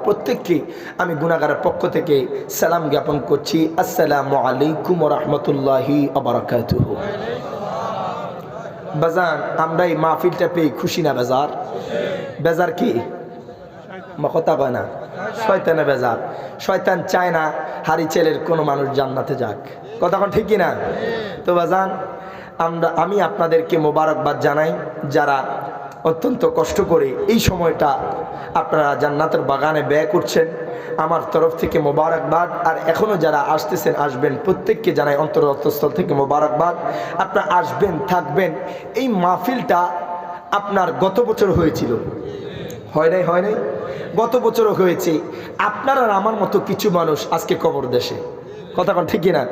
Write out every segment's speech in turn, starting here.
প্রত্যেককে আমি গুনাহগারের পক্ষ থেকে সালাম জ্ঞাপন করছি। আসসালামু আলাইকুম ওয়া রাহমাতুল্লাহি ওয়া বারাকাতুহু। বাজান, আমরা এই মাহফিলটা পেয়ে খুশি না বেজার? বেজার কি কথা কয় না? শয়তানে বেজার। শয়তান চায় না হারি ছেলের কোনো মানুষ জান্নাতে যাক। কথা কোন ঠিক কিনা? তো বাজান, আমি আপনাদেরকে মোবারকবাদ জানাই যারা অত্যন্ত কষ্ট করে এই সময়টা আপনারা জান্নাতের বাগানে ব্যয় করছেন। আমার তরফ থেকে মোবারকবাদ। আর এখনও যারা আসতেছেন আসবেন, প্রত্যেককে জানাই অন্তরস্থল থেকে মোবারকবাদ। আপনারা আসবেন, থাকবেন। এই মাহফিলটা আপনার গত বছর হয়েছিল, হয় নাই? গত বছরও হয়েছে। আপনার আর আমার মতো কিছু মানুষ আজকে কবর দেশে। কথা কোন ঠিক কিনা?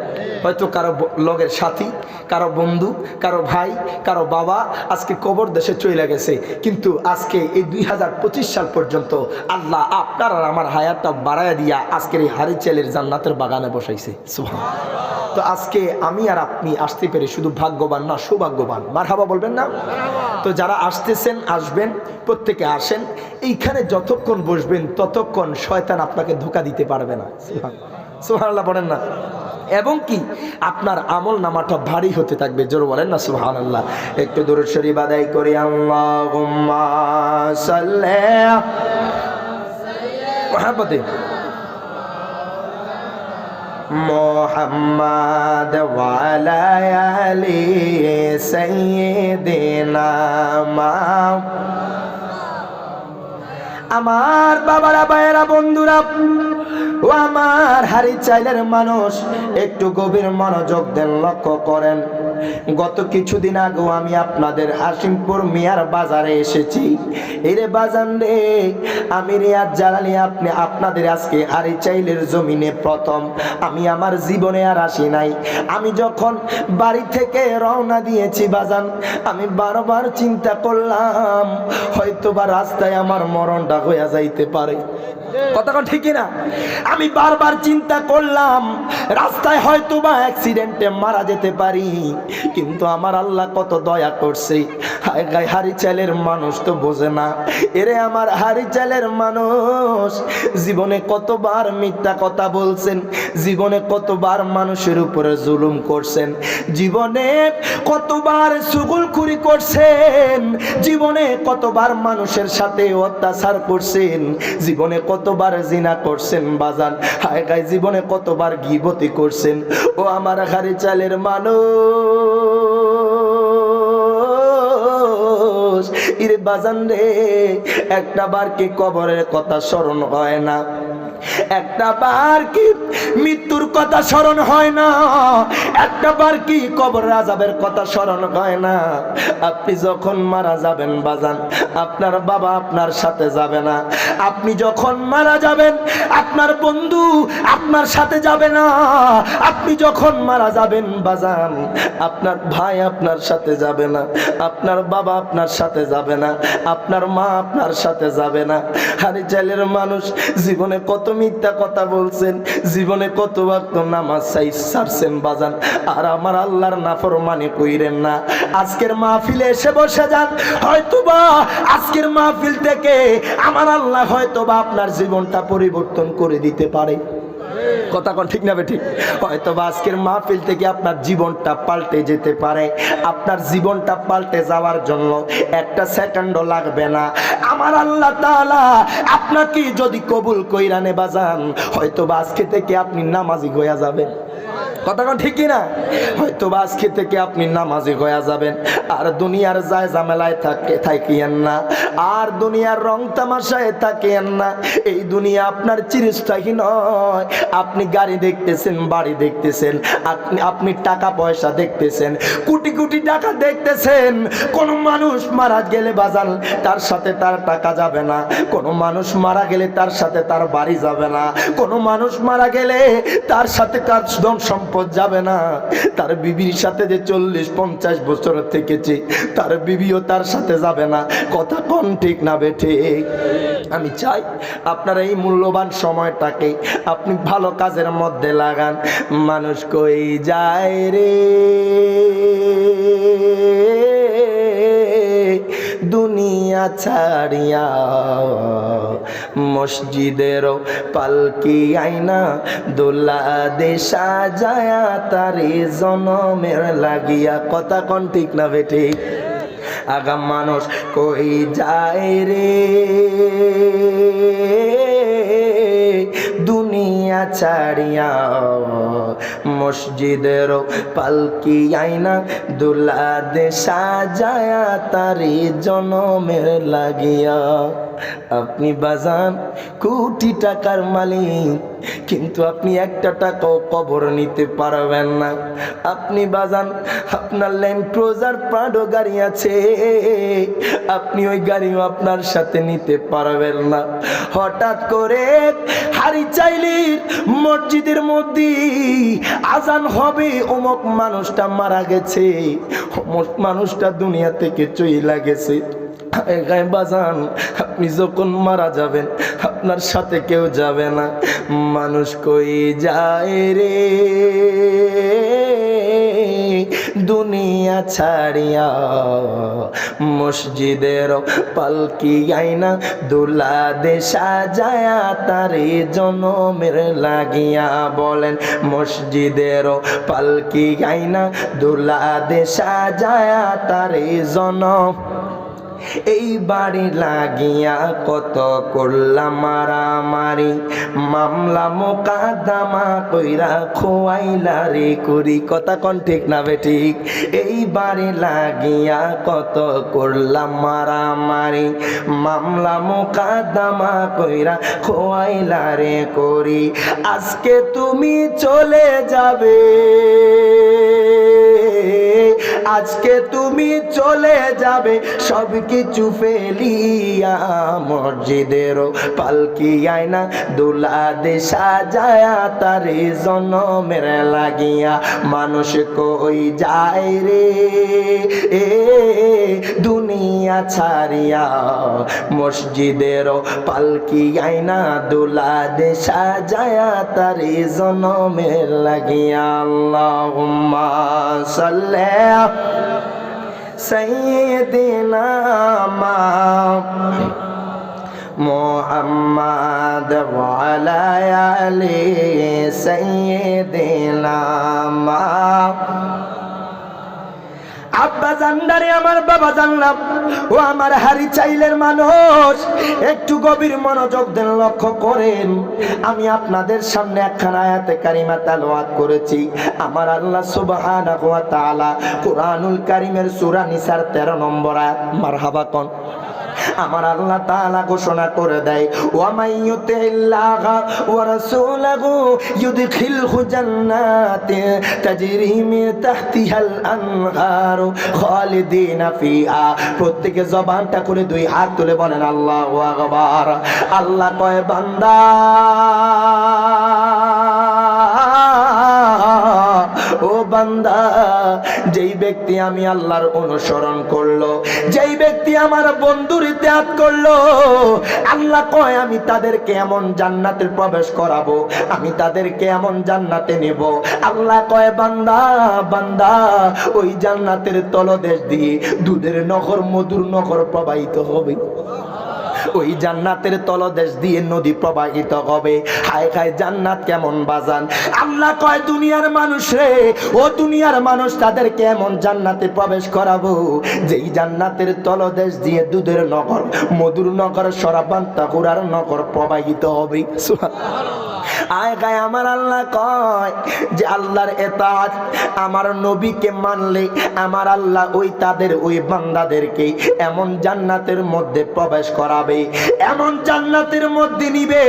হয়তো কারো লগের সাথী, কারো বন্ধু, কারো ভাই, কারো বাবা আজকে কবর দেশে চলে গেছে। কিন্তু আজকে এই 2025 সাল পর্যন্ত আল্লাহ আপনার আর আমার হায়াতটা বাড়াইয়া দিয়া আজকের এই হারি ছেলের জান্নাতের বাগানে বসাইছে। সুবহানাল্লাহ। তো আজকে আমি আর আপনি আসতে পেরে শুধু ভাগ্যবান না, সৌভাগ্যবান। মারহাবা বলবেন না? তো যারা আসতেছেন আসবেন, প্রত্যেকে আসেন। এইখানে যতক্ষণ বসবেন ততক্ষণ শয়তান আপনাকে ধোঁকা দিতে পারবে না। সুবহানাল্লাহ বলেন না? এবং কি আপনার আমল নামাটা ভারী হতে থাকবে। জোরে বলেন না সুবহানাল্লাহ। একটু দরুদ শরীফ আদায় করি। আল্লাহুম্মা সাল্লি মুহাম্মাদে মুহাম্মাদ ওয়া আলা আলি সাইয়্যিদিনা। আমার বাবারা, ভাইয়েরা, বন্ধুরা ও আমার হারি চাইলের মানুষ, একটু গভীর মনোযোগ দেন, লক্ষ্য করেন। গত কিছুদিন আগেও আমি আপনাদের হাসিমপুর মিয়ার বাজারে এসেছি। এরে বাজান রে, আমি রিয়াদ জালালি আপনাদের আজকে হারি চাইলের জমিনে প্রথম। আমি আমার জীবনে আর আসি নাই। আমি যখন বাড়ি থেকে রওনা দিয়েছি বাজান, আমি বারবার চিন্তা করলাম হয়তোবা রাস্তায় আমার মরণটা হয়ে যাইতে পারে। কথা কোন ঠিক না? আমি বারবার চিন্তা করলাম রাস্তায় হয়তোবা অ্যাক্সিডেন্টে মারা যেতে পারি। কিন্তু আমার আল্লাহ কত দয়া করছে। হারি চালের মানুষ তো বোঝে না। এরে আমার হারি চালের মানুষ জীবনে কতবার মিথ্যা কথা বলছেন, জীবনে কতবার মানুষের উপরে জুলুম করছেন, জীবনে কতবার চুগলখুরি করছেন, জীবনে কতবার মানুষের সাথে অত্যাচার করছেন, জীবনে কতবার জিনা করছেন বাজান, হায় গায় জীবনে কতবার গীবতি করছেন। ও আমার হারি চালের মানুষ, ইরে বাজান রে, একটা বার কি কবরের কথা স্মরণ হয় না? একটা বার কি মৃত্যুর কথা স্মরণ হয় না? একটা বার কি কবর আযাবের কথা স্মরণ হয় না? আপনি যখন মারা যাবেন বাজান, আপনার বাবা আপনার সাথে যাবে না। আপনি যখন মারা যাবেন আপনার বন্ধু আপনার সাথে যাবে না। আপনি যখন মারা যাবেন বাজান, আপনার ভাই আপনার সাথে যাবে না, আপনার বাবা আপনার সাথে যাবে না, আপনার মা আপনার সাথে যাবে না। হারি চালের মানুষ জীবনে কত মিথ্যা কথা বলছেন, জীবনে কত ওয়াক্ত নামাজ ছাড়ছেন বাজান। আর আমার আল্লাহর নাফরমানি কইরেন না। আজকের মাহফিলে এসে বসে যান, হয়তোবা আজকের মাহফিল থেকে আমার আল্লাহ হয়তোবা আপনার জীবনটা পরিবর্তন করে দিতে পারে। কথা কোন ঠিক না বেঠিক? হয়তোবা আজকের মাহফিল থেকে আপনার জীবনটা পাল্টে যেতে পারে। আপনার জীবনটা পাল্টে যাওয়ার জন্য একটা সেকেন্ডও লাগবে না। আমার আল্লাহ তাআলা আপনাকে যদি কবুল কইরা নে বাজান, হয়তোবা আজকে থেকে আপনি নামাজি হয়ে যাবেন। কথা কোন ঠিক না? হয়তোবা আজকে থেকে আপনি নামাজি হয়ে যাবেন। আর দুনিয়ার যায় ঝামেলায় থাকিয়েন না, আর দুনিয়ার রং তামাশায় থাকিয়েন না। এই দুনিয়া আপনার চিরস্থায়ী নয়। আপনি গাড়ি দেখতেছেন, বাড়ি দেখতেছেন, আপনি টাকা পয়সা দেখতেছেন, কোটি কোটি টাকা দেখতেছেন। কোন মানুষ মারা গেলে বাজান তার সাথে তার টাকা যাবে না, কোন মানুষ মারা গেলে তার সাথে তার বাড়ি যাবে না, কোন মানুষ মারা গেলে তার সাথে তার ধন সম্পদ যাবে না। তার বিবির সাথে যে 40-50 বছর থেকেছে, তার বিবিও তার সাথে যাবে না। কথা কোন ঠিক না বেঠিক? আমি চাই আপনারা এই মূল্যবান সময়টাকে আপনি ভালো কাজের মধ্যে লাগান। মানুষ কই যায় রে দুনিয়া দুনিয়া ছাড়িয়া মসজিদের পালকি আইনা দোলা দে সাজায়া তারে জনমের লাগিয়া। কথা কোন ঠিক না বেঠি? আগাম মানুষ কই যায় রে দুনিয়া ছাড়িয়া মসজিদের পালকি আইনা দুলা দে সাজায়া তারি জনমের লাগিয়া। আপনি বাজান কোটি টাকার মালিক, কিন্তু আপনি একটা টাকাও কবর নিতে পারবেন না। আপনি বাজান আপনার ল্যান্ড ক্রুজার প্রাডো গাড়ি আছে, আপনি ওই গাড়িও আপনার সাথে নিতে পারবেন না। হঠাৎ করে হারি চাইলির মসজিদের মধ্যে আজান হবে, অমুক মানুষটা মারা গেছে, অমুক মানুষটা দুনিয়া থেকে চইলা গেছে। বাজান আপনি যখন মারা যাবেন আপনার সাথে কেউ যাবে না। মানুষ কই যায় রে দুনিয়া ছাড়িয়া মসজিদের পালকি আইনা দুলা দে সাজায়া তারে জনমের লাগিয়া। বলেন মসজিদের পালকি আইনা দুলা দে সাজায়া তারে জনম। এই বাড়ি লাগিয়া কত করলাম মারামারি, মামলা মোকদ্দমা কইরা খোয়াইলা রে করি। কথা কোন ঠিক না বেঠিক? এই বাড়ি লাগিয়া কত করলাম মারামারি, মামলা মোকদ্দমা কইরা খোয়াইলা রে করি। আজকে তুমি চলে যাবে, আজকে তুমি চলে যাবে সব কিছু ফেলিয়া মসজিদের পালকি আইনা দুলা দে সাজায়া তারে জনমের লাগিয়া। মানুষ কই যায় রে দুনিয়া ছাড়িয়া মসজিদের পালকি আইনা দুলা দে সাজায়া তারে জনমের লাগিয়া। আল্লাহুম্মা সাল্লি সাইয়্যিদিনা মুহাম্মাদ ওয়া আলা আলি সাইয়্যিদিনা। আব্বা জানদারে আমার বাবা জানলাম ও আমার হারি চাইলের মানুষ, একটু গভীর মনোযোগ দেন, লক্ষ্য করেন। আমি আপনাদের সামনে একখানা আয়াতে কারিমা তেলাওয়াত করেছি। আমার আল্লাহ সুবহানাহু ওয়া তাআলা কুরআনুল কারীমের সূরা নিসার 13 নম্বর আয়াত। মারহাবা কোন? আমার আল্লাহ তাআলা ঘোষণা করে দেয় ওয়া মাইয়ুতিল্লাহা ওয়া রাসূলাহু ইউদখিলহু জান্নাতিন তাজরি মিন তাহতিহাল আনহারু খালিদিনা ফিহা। প্রত্যেকে জবানটা করে দুই হাত তুলে বলেন আল্লাহু আকবার। আল্লাহ কয় বান্দা ও বান্দা, যেই ব্যক্তি আমি আল্লাহর অনুসরণ করলো, যেই ব্যক্তি আমার বন্ধুর ইত্যাগ করলো, আল্লাহ কয় আমি তাদেরকে এমন জান্নাতে প্রবেশ করাবো, আমি তাদেরকে এমন জান্নাতে নেব। আল্লাহ কয় বান্দা বান্দা ওই জান্নাতের তলদেশ দিয়ে দুধের নহর মধুর নহর প্রবাহিত হবে, ওই জান্নাতের তলদেশ দিয়ে নদী প্রবাহিত হবে। হায় হায় জান্নাত কেমন বাজান। আল্লাহ কয় দুনিয়ার মানুষ রে, ও দুনিয়ার মানুষ, তাদেরকে এমন জান্নাতে প্রবেশ করাবো যেই জান্নাতের তলদেশ দিয়ে দুধের নগর মধুর নগর সরাবান তাকুরার নগর প্রবাহিত হবে। আয় গায় আমার আল্লাহ কয় যে আল্লাহর ইতাআত আমার নবীকে মানলে আমার আল্লাহ ওই তাদের ওই বান্দাদেরকে এমন জান্নাতের মধ্যে প্রবেশ করাবে, এমন জান্নাতের মধ্যে নিবে।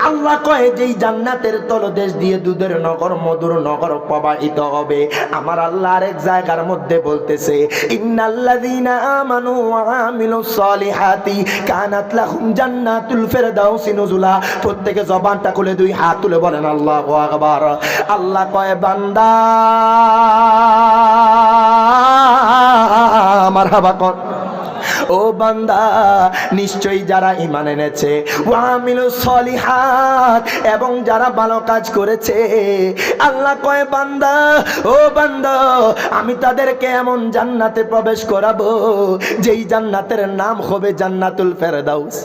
আল্লাহ কয় যেই জান্নাতের তলদেশ দিয়ে দুধের নগর মধুর নগর প্রবাহিত হবে। আমার আল্লাহ আরেক জায়গার মধ্যে বলতেছে ইন্নাল্লাযীনা আমানু ওয়া আমিলুস সলিহাতি কানাত লাহুম জান্নাতুল ফিরদাউসি নুজুলা। প্রত্যেকে জবানটা খুলে দুই হাত তুলে বলেন আল্লাহু আকবার। আল্লাহ কয় বান্দা মারহাবা কর। ও ও বান্দা, নিশ্চয়ই যারা ঈমান এনেছে ওয়া আমিলুস সলিহাত, এবং যারা ভালো কাজ করেছে, আল্লাহ কয় বান্দা, ও বান্দা, আমি তাদেরকে এমন জান্নাতে প্রবেশ করাবো যেই জান্নাতের নাম হবে জান্নাতুল ফেরদাউস।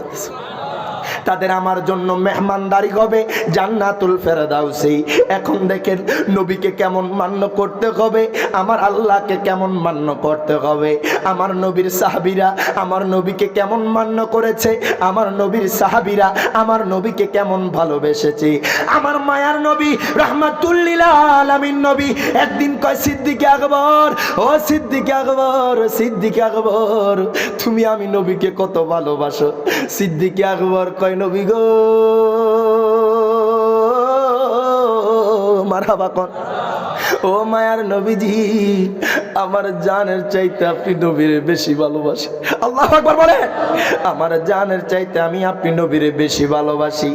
তাদের আমার জন্য মেহমানদারি হবে জান্নাতুল ফেরদাউসে। এখন দেখেন নবীকে কেমন মান্য করতে হবে, আমার আল্লাহকে কেমন মান্য করতে হবে। আমার নবীর সাহাবীরা আমার নবীকে কেমন মান্য করেছে, আমার নবীর সাহাবীরা আমার নবীকে কেমন ভালোবেসেছে। আমার মায়ার নবী রাহমাতুল লিল আলামিন নবী একদিন কয় সিদ্দিক আকবর, ও সিদ্দিক আকবর, সিদ্দিক আকবর, তুমি আমি নবীকে কত ভালোবাসো। সিদ্দিক আকবর কয় নবী গো, মারহাবা কোন, ও মায়ার নবীজি, আমার জানের চাইতে আপনি নবীরে বেশি ভালোবাসি। আল্লাহু আকবার বলে, আমার জানের চাইতে আমি আপনি নবীরে বেশি ভালোবাসি।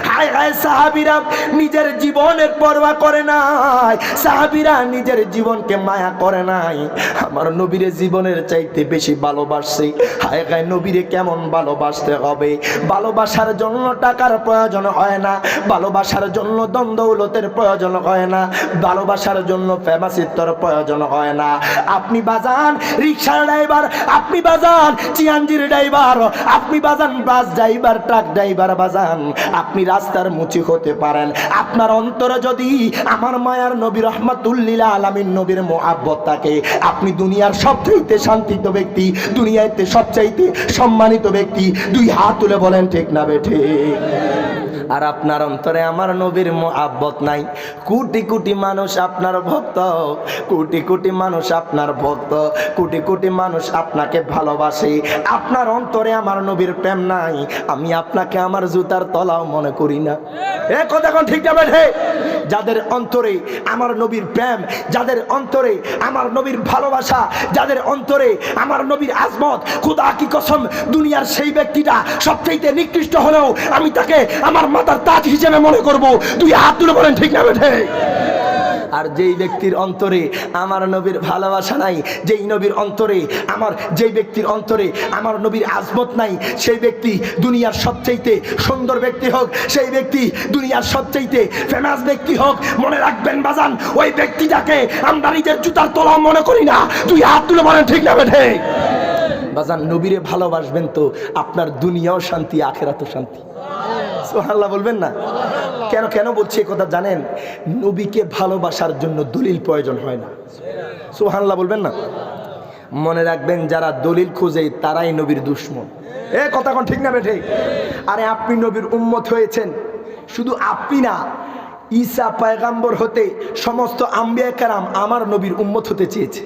হায় হায়, সাহাবীরা নিজের জীবনের পরোয়া করে নাই, সাহাবীরা নিজের জীবনকে মায়া করে নাই, আমার নবীরে জীবনের চাইতে বেশি ভালোবাসছে। হায় হায়, নবীরে কেমন ভালোবাসতে হবে। ভালোবাসার জন্য টাকার প্রয়োজন হয় না, ভালোবাসার জন্য দ্বন্দ্বৌলতের প্রয়োজন হয় না, ভালোবাসার জন্য ফেমাসিত্বর প্রয়োজন হয় না। আপনি বাজান রিকশার ড্রাইভার, আপনি বাজান চিয়াঞ্জির ড্রাইভার, আপনি বাজান বাস ড্রাইভার, ট্রাক ড্রাইভার, বাজান আপনি রাস্তার মুচি হতে পারেন, আপনার অন্তরে যদি আমার মায়ার নবী রাহমাতুল লিল আলামিন নবীর মুহাব্বত থাকে, আপনি দুনিয়ার সবচাইতে শান্তিত ব্যক্তি, দুনিয়াতে সবচাইতে সম্মানিত ব্যক্তি। দুই হাত তুলে বলেন ঠিক না বেঠে? আর আপনার অন্তরে আমার নবীর মুহাব্বত নাই। কোটি কোটি মানুষ আপনার ভক্ত, কোটি কোটি মানুষ আপনার ভক্ত, কোটি কোটি মানুষ আপনাকে ভালোবাসে, আপনার অন্তরে আমার নবীর প্রেম নাই। আমি আপনাকে আমার জুতার তলাও মনে করি না। এ কথা কোন ঠিক না বেঠে? যাদের অন্তরে আমার নবীর প্রেম, যাদের অন্তরে আমার নবীর ভালোবাসা, যাদের অন্তরে আমার নবীর আজমত, খোদা কি কসম, দুনিয়ার সেই ব্যক্তিটা সবচেয়ে নিকৃষ্ট হলেও আমি তাকে আমার মাথার তাজ হিসেবে মনে করব। দুই হাত তুলে বলেন ঠিক না বেঠে? আর যেই ব্যক্তির অন্তরে আমার নবীর ভালোবাসা নাই, যেই নবীর অন্তরে যেই ব্যক্তির অন্তরে আমার নবীর আজমত নাই, সেই ব্যক্তি দুনিয়ার সবচাইতে সুন্দর ব্যক্তি হোক, সেই ব্যক্তি দুনিয়ার সবচাইতে ফেমাস ব্যক্তি হোক, মনে রাখবেন বাজান, ওই ব্যক্তিটাকে আমরা নিজের জুতার তলাও মনে করি না। দুই হাত তুলে বলেন ঠিক না বেঠে? বাজান নবীরে ভালোবাসবেন তো আপনার দুনিয়াও শান্তি, আখিরাতও শান্তি। সুবহানাল্লাহ বলবেন না? কেন কেন বলছি এই কথা জানেন? নবীকে ভালোবাসার জন্য দলিল প্রয়োজন হয় না। সুবহানাল্লাহ বলবেন না? মনে রাখবেন, যারা দলিল খুঁজে তারাই নবীর দুশমন। এ কথা কোন ঠিক না বেঠে? আরে আপনি নবীর উম্মত হয়েছেন, শুধু আপনি না, ঈসা পয়গম্বর হতে সমস্ত আম্বিয়া কেরাম আমার নবীর উম্মত হতে চেয়েছে।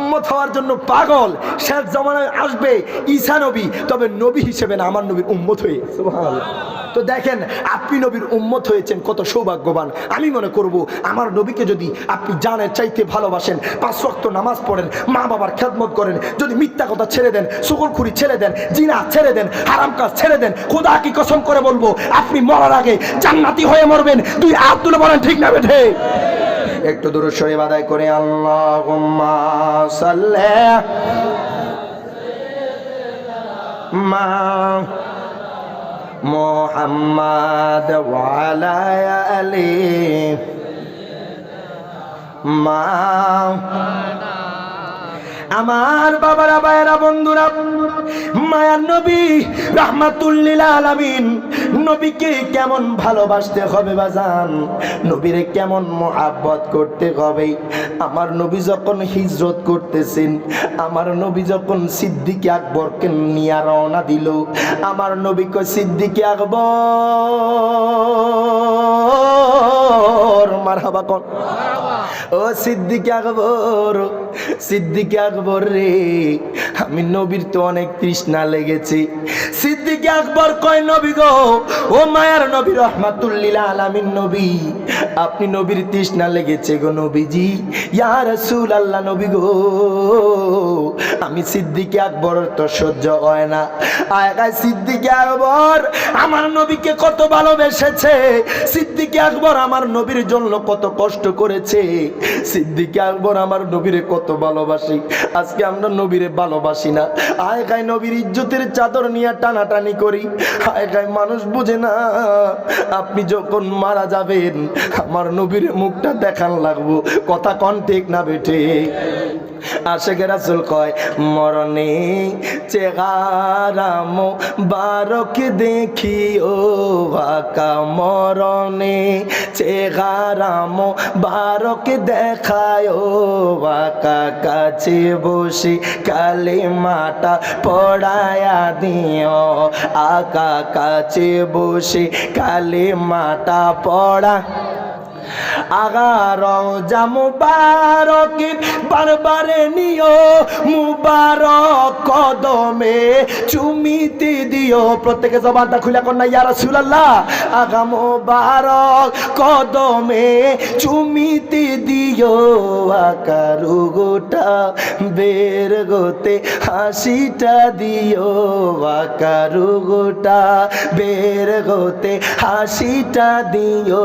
উম্মত হওয়ার জন্য পাগল। শেষ জামানায় আসবে ঈসা নবী, তবে নবী হিসেবে না, আমার নবীর উম্মত হয়ে। সুবহানাল্লাহ। তো দেখেন, আপনি নবীর উম্মত হয়েছেন, কত সৌভাগ্যবান। আমি মনে করব আমার নবীকে যদি আপনি জানের চাইতে ভালোবাসেন, 5 ওয়াক্ত নামাজ পড়েন, মা বাবার খেদমত করেন, যদি মিথ্যা কথা ছেড়ে দেন, সুকুরখুরি ছেড়ে দেন, জিনা ছেড়ে দেন, হারাম কাজ ছেড়ে দেন, খোদা কি কসম করে বলবো, আপনি মরার আগে জান্নাতি হয়ে মরবেন। দুই হাত তুলে বলেন ঠিক না বেঠে? একটু দুরূদ শরীফ আদায় করে আল্লাহুম্মা সাল্লি মা মুহাম্মাদ ওয়া আলা আলি মা। আমার বাবারা, ভাইয়েরা, বন্ধুরা, মায়ার নবী রাহমাতুল লিল আলামিন নবীকে কেমন ভালোবাসতে হবে বাজান, নবীরে কেমন মুহাব্বত করতে হবে। আমার নবী যখন হিজরত করতেছেন, আমার নবী যখন সিদ্দিক আকবরকে নিয়ে রওনা দিল, আমার নবী কয় সিদ্দিক আকবর, মারহাবা কোন, ও সিদ্দিক আকবর, সিদ্দিক আকবর রে, আমি নবীর তো অনেক তৃষ্ণা লেগেছে। সিদ্দিক আকবর কয় নবী গো, ও মায়ার নবী রাহমাতুল লিল আলামিন নবী, আপনি নবীর তৃষ্ণা লেগেছে গো নবীজি। ইয়া রাসূলুল্লাহ নবী গো, আমি সিদ্দিক আকবর তো সহ্য হয় না। আয় সিদ্দিক আকবর আমার নবীকে কত ভালোবেসেছে, সিদ্দিক আকবর আমার নবীর জন্য কত কষ্ট করেছে, সিদ্দিক আকবর আমার নবীরে কত ভালোবাসি। আজকে আমরা নবীরে ভালোবাসি ভালোবাসি না, আয় গায় নবীর ইজ্জতের চাদর নিয়ে টানাটানি করি, আয় গায় মানুষ বুঝে না আপনি যখন মারা যাবেন আমার নবীর মুখটা দেখান লাগবো। কথা কন ঠিক না বেঠে? আশেকে রাসূল কয় মরণে চেহারা মোবারক দেখিও আকা, মরণে চেহারা মোবারক দেখায় আকা, কাছে বসে কালিমাটা পড়ায়া দিও আকা, কাছে বসে কালিমাটা পড়া। আগা রওজা মুবারক বারবারে নিও, মুবারক কদমে চুমিতে দিও। প্রত্যেকে জবানটা খুলে কর না ইয়া রাসূলুল্লাহ। আগা মুবারক কদমে চুমিতে দিও, আকারু গোটা বের গোতে হাসিটা দিও, আকারু গোটা বের গোতে হাসিটা দিও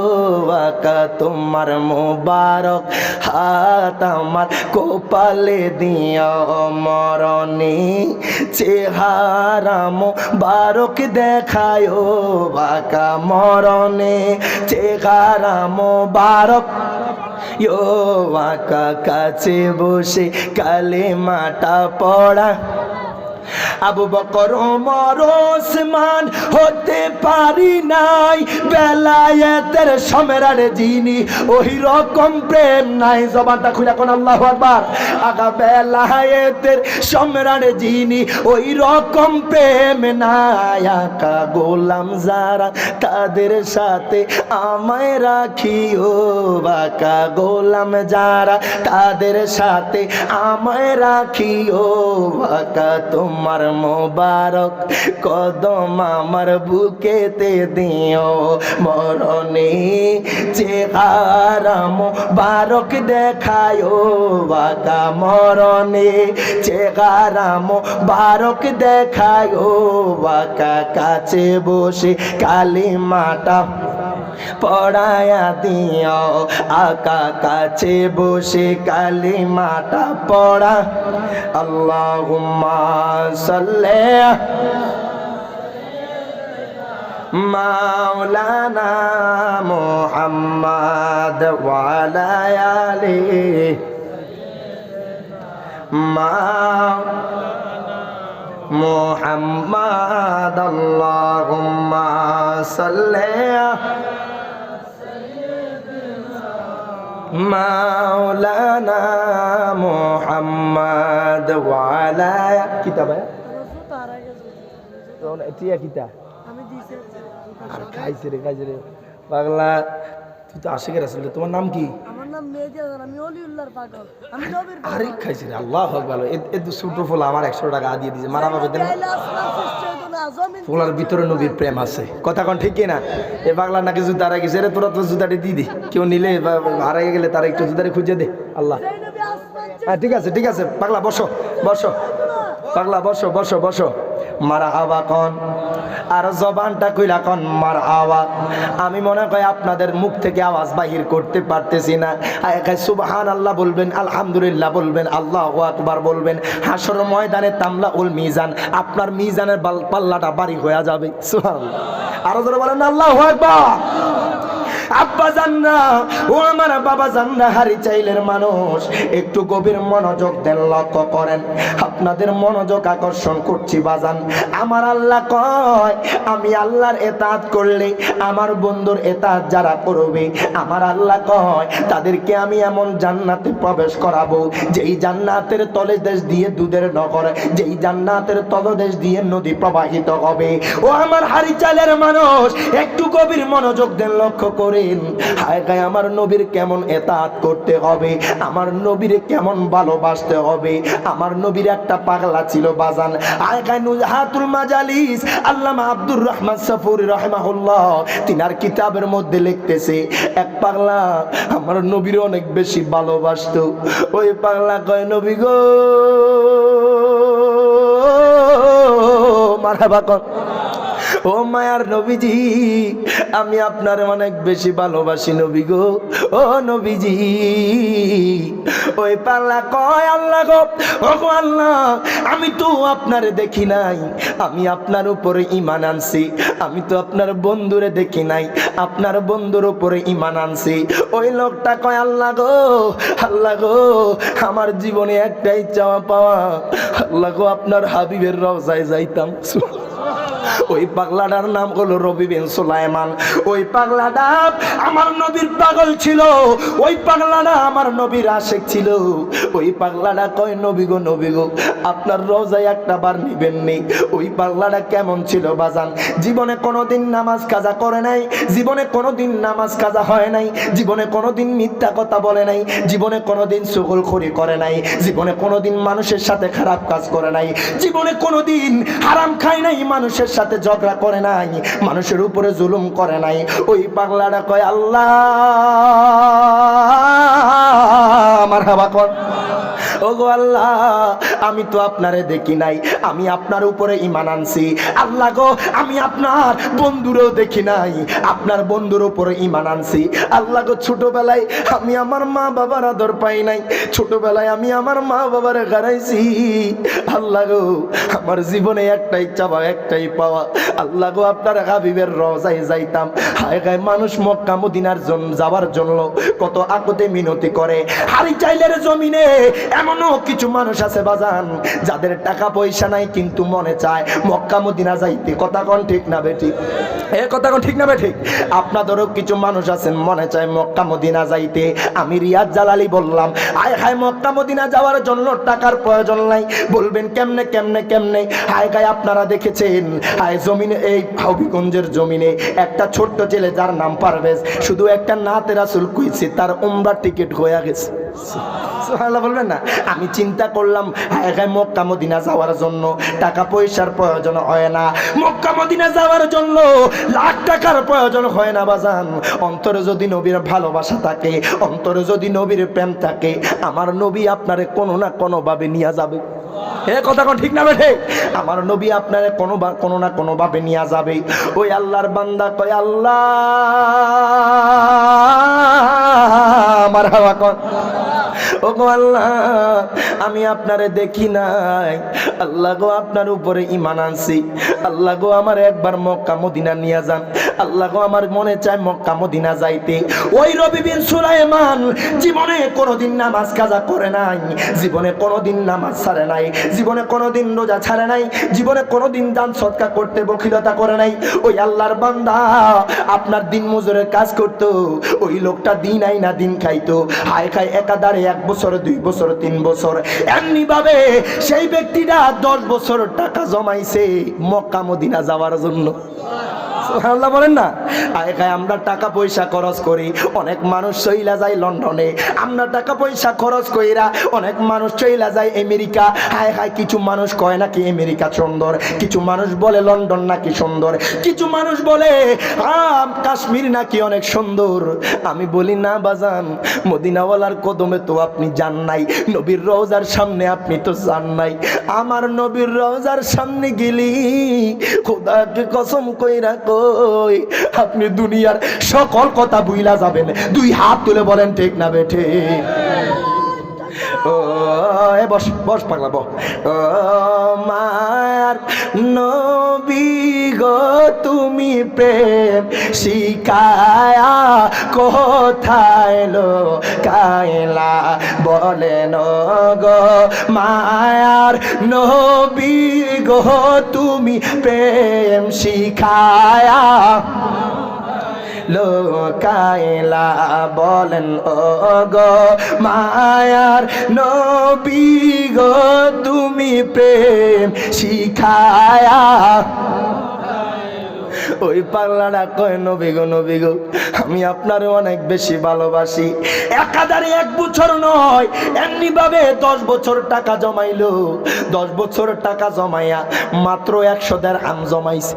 আকা, তোমার মোবারক হাত আমার কপালে দিও, মরণে চেহারা মোবারক দেখায় বাকা, মরণে চেহারা মোবারক ইয়ো বাকা, কাছে বসে কালেমাটা পড়া। আবু বকর ওমর ওসমান হতে পারি নাই, বেলায়েতের সম্রাট যিনি ওই রকম প্রেম নাই। জবানটা খুলে কোন আল্লাহু আকবার। আগা বেলায়েতের সম্রাট যিনি ওই রকম প্রেম নাই, আকা গোলাম যারা তাদের সাথে আমায় রাখিও বাকা, গোলাম যারা তাদের সাথে আমায় রাখিও বাকা, তোমার মোবারক কদম আমার বুকেতে দিও, মরণে চেহারা মোবারক দেখায় বাকা, মরণে চেহারা মোবারক দেখায় বাকা, কাছে বসে কালিমাটা পড়ায়া দিও আকা, কাছে বসে কালিমাটা পড়া। আল্লাহুম্মা সাল্লি মাওলানা মুহাম্মদ ওয়া আলা আলিহি মুহাম্মদ, আল্লাহুম্মা সাল্লি মাওলানা মুহাম্মদ ওয়া আলা কিতাব এটিয়া কিতা আমি দিছি আর খাইছে রে পাগলা। তুই তো আশিকের রাসূল, তোমার নাম কি? আমার নাম মেহেদী হাসান, আমি ওলিউল্লাহর পাগল, আমি নবীর পাগল। আরে খাইছে রে, আল্লাহু আকবার। এ তো ছোট ফলা আমার 100 টাকা দিয়ে দিয়েছে, মারা বাবা দেন। ফলার ভিতরে নবীর প্রেম আছে, কথা কোন ঠিক না? এ পাগলা নাকি জুতা হারাই গেছে রে, তোরা তো জুতাটি দিয়ে দে, কেউ নিলে হারাই গেলে তারা একটু জুতাটি খুঁজে দে। আল্লাহ হ্যাঁ ঠিক আছে পাগলা, বসো পাগলা, বসো। মারহাবা কোন, আর জবানটা কইলা কোন মারহাবা। আমি মনে করি আপনাদের মুখ থেকে আওয়াজ বাহির করতে পারতেছি না। সুবহানাল্লাহ বলবেন, আলহামদুলিল্লাহ বলবেন, আল্লাহু আকবার বলবেন। হাসর ময়দানে তামলা উল মিজান, আপনার মিজানের পাল্লাটা বাড়ি হয়ে যাবে। সুবহানাল্লাহ, আরো জোরে বলেন আল্লাহু আকবার। আব্বা জানরা ও আমার বাবা জানরা, হারি চাইলের মানুষ একটু গভীর মনোযোগ দেন, লক্ষ্য করেন। আপনাদের মনোযোগ আকর্ষণ করছি বাজান। আমার আল্লাহ কয় আমি আল্লাহর এতাত করলে আমার বন্ধুর এতাত যারা করবে, আমার আল্লাহ কয় তাদেরকে আমি এমন জান্নাতে প্রবেশ করাবো যেই জান্নাতের তলদেশ দিয়ে দুধের নগর, যেই জান্নাতের তলদেশ দিয়ে নদী প্রবাহিত হবে। ও আমার হারি চাইলের মানুষ একটু গভীর মনোযোগ দেন, লক্ষ্য করে হায় গায় আমার নবীর কেমন এতাত করতে হবে, আমার নবীর কেমন ভালোবাসতে হবে। আমার নবীর একটা পাগলা ছিল বাজান, হায় গায় নুজহাতুল মাজালিস আল্লামা আব্দুর রহমান সাফুরি রাহিমাহুল্লাহ তিনার কিতাবের মধ্যে লিখতেছে, এক পাগলা আমার নবীর অনেক বেশি ভালোবাসতো। ওই পাগলা কয় নবী গো মারহাবা কর। ও মায়ার নবীজি, আমি আপনার অনেক বেশি ভালোবাসি নবী গো। ও নবীজি, ওই পাগলা কয় আল্লাহ গো, ও গো আল্লাহ, আমি তো আপনারে দেখি নাই, আমি আপনার উপরে ঈমান আনছি, আমি তো আপনার বন্ধুরে দেখি নাই, আপনার বন্ধুর উপরে ঈমান আনছি। ওই লোকটা কয় আল্লাহ গো, আল্লাহ গো, আমার জীবনে একটাই চাওয়া পাওয়া, আল্লাহ গো, আপনার হাবিবের রওজায় যাইতাম। ওই পাগলাটার নাম হলো রবি বিন সুলাইমান। ওই পাগলাটা আমার নবীর পাগল ছিল, ওই পাগলাটা আমার নবীর আশিক ছিল। ওই পাগলাটা কয় নবী গো, নবী গো, আপনার রোজায় একটা বার নিবেন নি। ওই পাগলাটা কেমন ছিল বাজান? জীবনে কোনোদিন নামাজ কাজা করে নাই, জীবনে কোনোদিন নামাজ কাজা হয় নাই, জীবনে কোনোদিন মিথ্যা কথা বলে নাই, জীবনে কোনোদিন চুগলখড়ি করে নাই, জীবনে কোনোদিন মানুষের সাথে খারাপ কাজ করে নাই, জীবনে কোনোদিন হারাম খায় নাই, মানুষের সাথে ঝগড়া করে নাই, মানুষের উপরে জুলুম করে নাই। ওই পাগলাটা কয় আল্লাহ মারহাবা কর, ও গো আল্লাহ, আমি তো আপনারে দেখি নাই, আমি আপনার উপরে ঈমান আনছি। আল্লাহ গো, আমি আপনার বন্ধুরও দেখি নাই, আপনার বন্ধুর উপরে ঈমান আনছি। আল্লাহ গো, ছোটবেলায় আমি আমার মা বাবার আদর পাই নাই, ছোটবেলায় আমি আমার মা বাবার হারাইছি। আল্লাহ গো, আমার জীবনে একটাই চাওয়া, একটাই পাওয়া, আল্লাহ গো, আপনার হাবিবের রওজায় যাইতাম। হায় হায়, মানুষ মক্কা মদিনার জন্য যাওয়ার জন্য কত আকুতি মিনতি করে। হারি চাইলের জমিনে এমনও কিছু মানুষ আছে বাজান, যাদের টাকা পয়সা নাই কিন্তু মনে চায় মক্কা মদিনা যাইতে। কথা কোন ঠিক না বেঠিক? এ কথা কোন ঠিক না বেঠিক? আপনাদেরও কিছু মানুষ আছেন মনে চায় মক্কা মদিনা যাইতে। আমি রিয়াজ জালালি বললাম, হায় হায়, মক্কা মদিনা যাওয়ার জন্য টাকার প্রয়োজন নাই। বলবেন কেমনে কেমনে কেমনে? হায় হায়, আপনারা দেখেছেন হায় জমিনে, এই হবিগঞ্জের জমিনে একটা ছোট্ট ছেলে যার নাম পারভেজ, শুধু একটা নাতে রাসূল কইছে, তার উমরার টিকিট হয়ে গেছে। সুবহানাল্লাহ বলবেন না? আমি চিন্তা করলাম, হায় হায়, মক্কা মদিনা যাওয়ার জন্য টাকা পয়সার প্রয়োজন হয় না, মক্কা মদিনা যাওয়ার জন্য লাখ টাকার প্রয়োজন হয় না বাজান। অন্তরে যদি নবীর ভালোবাসা থাকে, অন্তরে যদি নবীর প্রেম থাকে, আমার নবী আপনারে কোনো না কোনো ভাবে নিয়ে যাবে। এ কথা কোন ঠিক না বেঠে? আমার নবী আপনারে কোনো না কোনো ভাবে নিয়ে যাবে। ওই আল্লাহর বান্দা কয় আল্লাহ মারহাবা কর, ও গো আল্লাহ, আমি আপনারে দেখি নাই, আল্লাহ গো, আপনার উপরে ঈমান আনছি। আল্লাহ গো, আমার একবার মক্কা মদিনা নিয়ে যান। আল্লাহ গো, আমার মনে চায় মক্কা মদিনা যাইতে। ওই রবি বিন সুলাইমান জীবনে কোনোদিন নামাজ কাজা করে নাই, জীবনে কোনোদিন নামাজ ছাড়ে নাই, জীবনে কোনোদিন রোজা ছাড়ে নাই, জীবনে কোনোদিন দান সদকা করতে বখিলতা করে নাই। ওই আল্লাহর বান্দা আপনার দিন মজুরের কাজ করতো, ওই লোকটা দিন আই না দিন খাইতো, হায় খায় একাধারে 1 বছর 2 বছর 3 বছর, এমনি ভাবে সেই ব্যক্তিটা 10 বছর টাকা জমাইছে মক্কা মদিনা যাওয়ার জন্য। সুবহানাল্লাহ বলেন না? আয় খায় আমরা টাকা পয়সা খরচ করি, অনেক মানুষ চইলা যায় লন্ডনে, আমরা টাকা পয়সা খরচ কইরা অনেক মানুষ চইলা যায় আমেরিকা। হায় হায়, কিছু মানুষ কয় নাকি আমেরিকা সুন্দর, কিছু মানুষ বলে লন্ডন নাকি সুন্দর, কিছু মানুষ বলে কাশ্মীর নাকি অনেক সুন্দর। আমি বলি না বাজান, মদিনাওয়ালার কদমে তো আপনি যান নাই, নবীর রওজার সামনে আপনি তো যান নাই। আমার নবীর রওজার সামনে গেলি খোদাকে কসম কইরা কই, আপনি দুনিয়ার সকল কথা ভুইলা যাবেন। 2 হাত তুলে বলেন ঠিক না বেঠে? ও বস বস পাগলা বস। ও মার নবী গো, তুমি প্রেম শিখায়া কোথায় লো কায়লা, বলেন গো মায়ার নবী গো, তুমি প্রেম শিখায়া লোকাইলা, বলেন ও গো মায়ার নবী গো, তুমি প্রেম শিখায়া। ওই পাগলাটা কয় নবী গো, নবী গো, আমি আপনার অনেক বেশি ভালোবাসি। একাধারে 1 বছর নয়, এমনি ভাবে 10 বছর টাকা জমাইলো। 10 বছর টাকা জমাইয়া মাত্র 100 দিরহাম জমাইছে।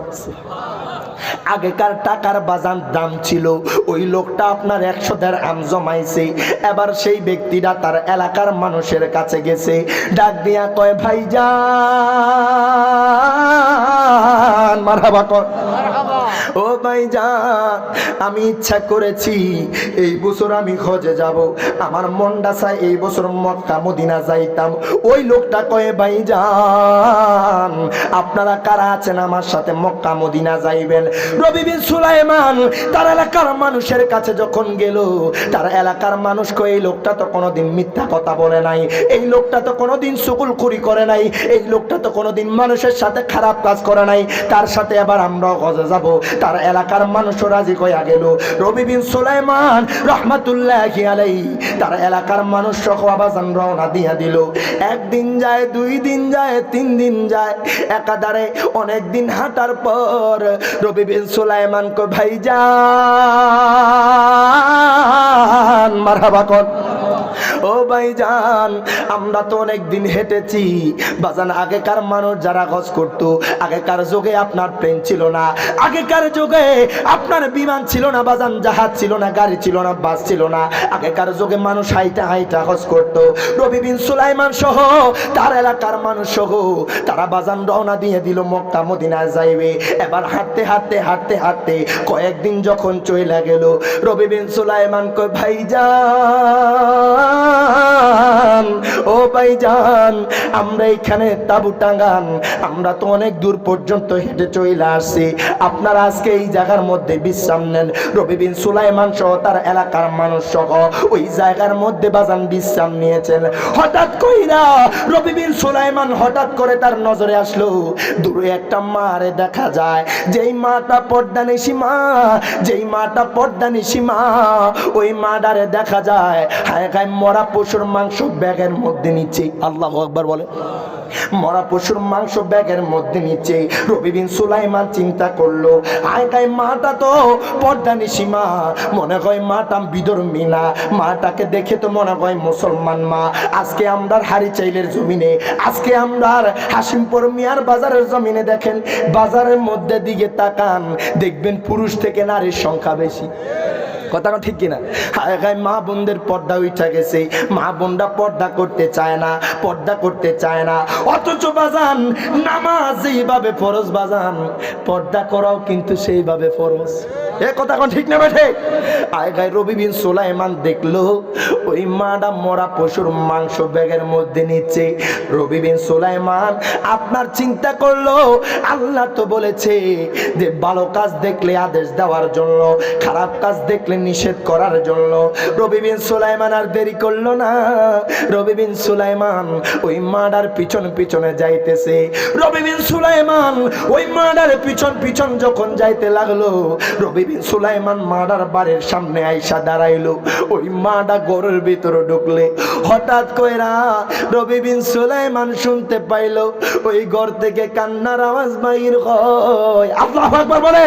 আগেকার টাকার বাজার দাম ছিল, ওই লোকটা আপনার 100 দিরহাম জমাইছে। এবার সেই ব্যক্তিটা তার এলাকার মানুষের কাছে গেছে, ডাক দিয়া কয় ভাইজান, মারহাবা কর। ও ভাইজান, আমি ইচ্ছা করেছি এই বছর আমি হজে যাব, আমার মনটা চায় এই বছর মক্কা মদিনা যাইতাম। ওই লোকটা কয়ে ভাইজান আপনারা কারা আছেন আমার সাথে মক্কা মদিনা যাইবেন? রবি বিন সুলাইমান তার এলাকার মানুষের কাছে যখন গেল, তার এলাকার মানুষ কয়ে এই লোকটা তো কোনোদিন মিথ্যা কথা বলে নাই, এই লোকটা তো কোনোদিন চুগলখড়ি করে নাই, এই লোকটা তো কোনোদিন মানুষের সাথে খারাপ কাজ করে নাই, তার সাথে আবার আমরাও হজে যাব। তার এলাকার মানুষও রাজি কইয়া গেল। রবি বিন সুলাইমান রাহমাতুল্লাহি আলাইহি তার এলাকার মানুষ সহ আবাজান রওনা দিয়া দিল। একদিন যায়, 2 দিন যায়, 3 দিন যায়, একাধারে অনেক দিন হাঁটার পর রবি বিন সুলাইমান কো ভাইজান মারহাবা কর। ও ভাইজান আমরা তো অনেক দিন হেঁটেছি বাজান। আগেকার মানুষ যারা হজ করতো, আগেকার যুগে আপনার প্লেন ছিল না, আগেকার যুগে আপনার বিমান ছিল না বাজান, জাহাজ ছিল না, গাড়ি ছিল না, বাস ছিল না। আগেকার যুগে মানুষ হাইটা হাইটা হজ করতো। রবি বিন সুলাইমান সহ তার এলাকার মানুষ সহ তারা বাজান রওনা দিয়ে দিল মক্কা মদিনায় যাইবে। এবার হাঁটতে হাঁটতে হাঁটতে হাঁটতে কয়েকদিন যখন চলে গেল, রবি বিন সুলাইমান কয় ভাইজান ও ভাইজান আমরা এখানে তাবু টাঙ্গান, আমরা তো অনেক দূর পর্যন্ত হেঁটে চলে আসছি, আপনারা আজকে এই জায়গার মধ্যে বিশ্রাম নেন। রবি বিন সুলাইমান সহ তার এলাকার মানুষ সহ ওই জায়গার মধ্যে বাজান বিশ্রাম নিয়েছেন। হঠাৎ কইরা রবি বিন সুলাইমান হঠাৎ করে তার নজরে আসলো দূরে একটা মারে দেখা যায়, যেই মাটা পর্দানিশী মা, যেই মাটা পর্দানিশী মা, ওই মাটারে দেখা যায় হায় গায়ে মরা পশুর মাংস ব্যাগের মধ্যে নিচ্ছে। আল্লাহু আকবার বলে। মরা পশুর মাংস ব্যাগের মধ্যে নিচ্ছে। রবি বিন সুলাইমান চিন্তা করলো হায় গায়ে মাটা তো পর্দানিশী মা, মনে হয় মাটা বিধর্মী না, মাটাকে দেখে তো মনে হয় মুসলমান মা। আজকে আমরার হারিচাইলের জমিনে, আজকে আমরার হাসিমপুর মিয়ার বাজারের জমিনে দেখেন, বাজারের মধ্যে দিকে তাকান দেখবেন পুরুষ থেকে নারীর সংখ্যা বেশি। কথাটা ঠিক কিনা? হায় গায়ে মা বোনদের পর্দা উঠা গেছে, মা বোনরা পর্দা করতে চায় না, পর্দা করতে চায় না। অথচ বাজান নামাজ যেইভাবে ফরজ বাজান, পর্দা করাও কিন্তু সেইভাবে ফরজ। এ কথা কোন ঠিক না বেঠে? আয় গায়ে রবি বিন সুলাইমান দেখলো ওই মাটা মরা পশুর মাংস ব্যাগের মধ্যে নিচ্ছে। রবি বিন সুলাইমান আপনার চিন্তা করলো আল্লাহ তো বলেছে যে ভালো কাজ দেখলে আদেশ দেওয়ার জন্য, খারাপ কাজ দেখলে নিষেধ করার জন্য। রবি বিন সুলাইমান আর দেরি করলো না, রবি বিন সুলাইমান ওই মাডার পিছন পিছনে যাইতেছে। রবি বিন সুলাইমান ওই মাডার পিছন পিছন যখন যাইতে লাগলো, রবি বিন সুলাইমান মাডার বাড়ির সামনে আইসা দাঁড়াইলো। ওই মাডা ঘরের ভিতরে ঢুকলে হঠাৎ কইরা রবি বিন সুলাইমান শুনতে পাইলো ওই ঘর থেকে কান্নার আওয়াজ বাইর হয়। আল্লাহু আকবার বলে।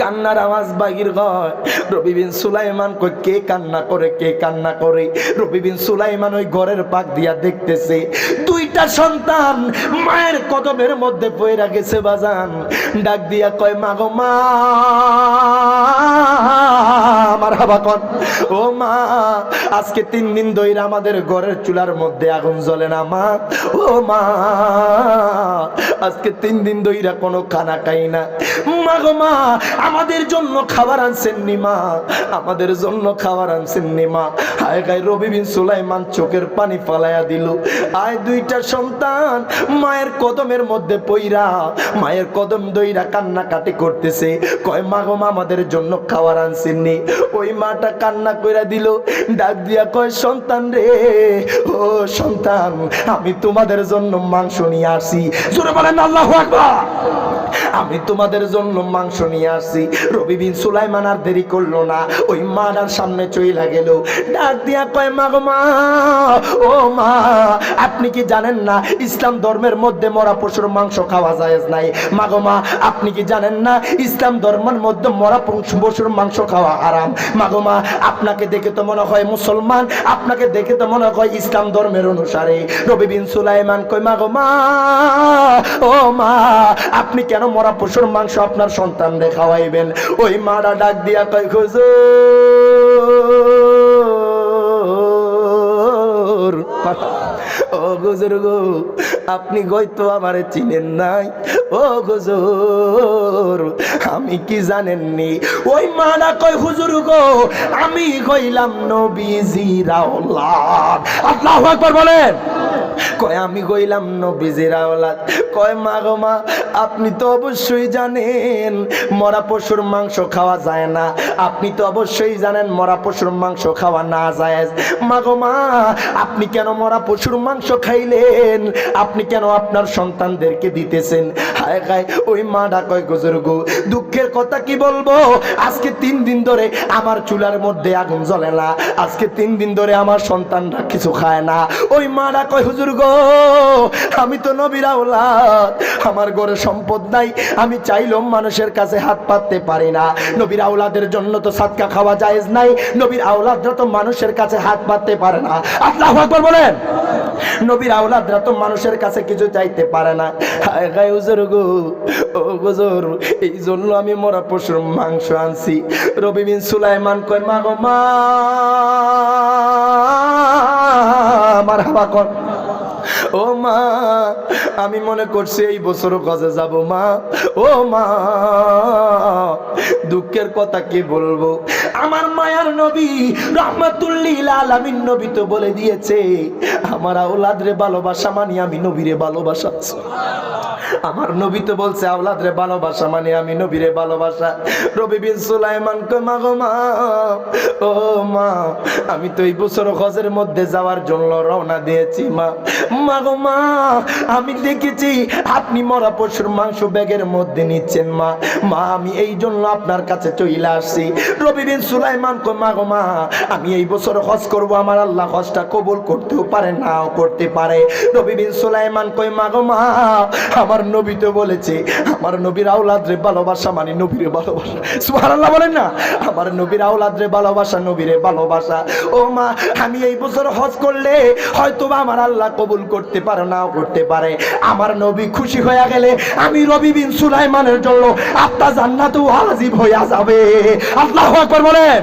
কান্নার আওয়াজ বাহির হয়। রবি বিন সুলাইমান কই কে কান্না করে, কে কান্না করে? রবি বিন সুলাইমান ওই ঘরের পাক দিয়া দেখতেছে 2টা সন্তান মায়ের কদমের মধ্যে পইরা গেছে বাজান। ডাক দিয়া কয় মা গো মা, মারহাবা কর। ও মা আজকে 3 দিন ধরে আমাদের ঘরের চুলার মধ্যে আগুন জ্বলে না মা। ও মা আজকে 3 দিন ধরে কোনো খানা খাই না। মা গো মা আমাদের জন্য খাবার আনছেন নি মা, আমাদের জন্য খাবার আনছেন নি মা। হায় গায়ে রবি বিন সুলাইমান চোখের পানি ফালাইয়া দিল। আয় 2টা সন্তান মায়ের কদমের মধ্যে পইরা, মায়ের কদম দইরা কান্নাকাটি করতেছে। কয় মা গো মা আমাদের জন্য খাবার আনছেন নি। ওই মাটা কান্না কইরা দিল, ডাক দিয়া কয় সন্তান রে, ও সন্তান আমি তোমাদের জন্য মাংস নিয়ে আসি। জোরে বলেন আল্লাহু আকবার। আমি তোমাদের জন্য মাংস নিয়ে আসছি। রবি বিন সুলাইমান আর দেরি করলো না, ওই মাটার সামনে চইলা গেল। ডাক দিয়া কয় মা গো মা, ও মা আপনি কি জানেন না ইসলাম ধর্মের মধ্যে মরা পশুর মাংস খাওয়া জায়েজ নাই? মা গো মা আপনি কি জানেন না ইসলাম ধর্মের মধ্যে মরা পশুর মাংস খাওয়া হারাম? মা গো মা আপনাকে দেখে তো মনে হয় মুসলমান, আপনাকে দেখে তো মনে হয় ইসলাম ধর্মের অনুসারে। রবি বিন সুলাইমান কয় মা গো মা, ও মা আপনি কেন মরা পশুর মাংস আপনার সন্তানরে খাওয়াইবেন? ওই মারা ডাক দিয়া কয় হুজুর, ও হুজুর গো আপনি হয়তো আমারে চিনেন নাই, ও ও হুজুর আমি কি জানেননি? ওই মারা কয় হুজুর গো আমি কইলাম নবীজির আওলাদ। আল্লাহু আকবার বলেন। কয় আমি কইলাম নবীজির আওলাদ। কয় মা গো মা আপনি তো অবশ্যই জানেন মরা পশুর মাংস খাওয়া যায় না, আপনি তো অবশ্যই জানেন মরা পশুর মাংস খাওয়া না যায়। মা গো মা আপনি কেন মরা পশুর মাংস খাইলেন? আপনি কেন আপনার সন্তানদেরকে দিতেছেন? হায় হায় ওই মাটা কয় হুজুর গো দুঃখের কথা কি বলবো, আজকে 3 দিন ধরে আমার চুলার মধ্যে আগুন জ্বলে না, আজকে 3 দিন ধরে আমার সন্তানরা কিছু খায় না। ওই মাটা কয় হুজুর গো আমি তো নবীর আওলাদ, আমার ঘরে সম্পদ নাই, আমি চাইলেও মানুষের কাছে হাত পাততে পারি না। নবীর আওলাদের জন্য তো সাদকা খাওয়া জায়েজ নাই, নবীর আওলাদরা তো মানুষের কাছে হাত পাততে পারে না। আল্লাহু আকবার বলেন। নবীর আওলাদরা তো মানুষের কাছে কিছু চাইতে পারে না। হায় হায় হুজুর গো ও হুজুর এই জন্য আমি মরা পশুর মাংস আনছি। রবি বিন সুলাইমান কয় মা গো মা মারহাবা কর। ও মা আমি মনে করছি এই বছর গজে যাব মা। ও মা দুঃখের কথা কি বলবো, আমার মায়ার নবী রাহমাতুল লিল আলামিন নবী তো বলে দিয়েছে আমার আওলাদরে ভালোবাসা মানে আমি নবীরে ভালোবাসা। আমার নবী তো বলছে আওলাদরে ভালোবাসা মানে আমি নবীরে ভালোবাসা। রবি বিন সুলাইমান কয় মা গো মা ও মা আমি তো এই বছর হজের মধ্যে যাওয়ার জন্য রওনা দিয়েছি মা। মা গো মা আমি দেখেছি আপনি মরা পশুর মাংস ব্যাগের মধ্যে নিচ্ছেন মা। মা আমি এই জন্য আপনার কাছে চলে আসছি। রবি বিন সুলাইমান কয় মা গো মা আমি এই বছর হজ করব, আমার আল্লাহ হজটা কবুল করতেও পারে নাও করতে পারে। রবি বিন সুলাইমান কয় মা গো মা আমার নবী তো বলেছে আমার নবীর আওলাদরে ভালোবাসা মানে নবীরে ভালোবাসা। সুবহানাল্লাহ বলেন না। আমার নবীর আওলাদরে ভালোবাসা নবীরে ভালোবাসা। ও মা আমি এই বছর হজ করলে হয়তো আমার আল্লাহ কবুল করতে পারে নাও করতে পারে, আমার নবী খুশি হয়ে গেলে আমি রবি বিন সুলাইমানের জন্য আপনার জান্নাত ওয়াজিব হয়ে যাবে। আল্লাহু আকবার বলেন।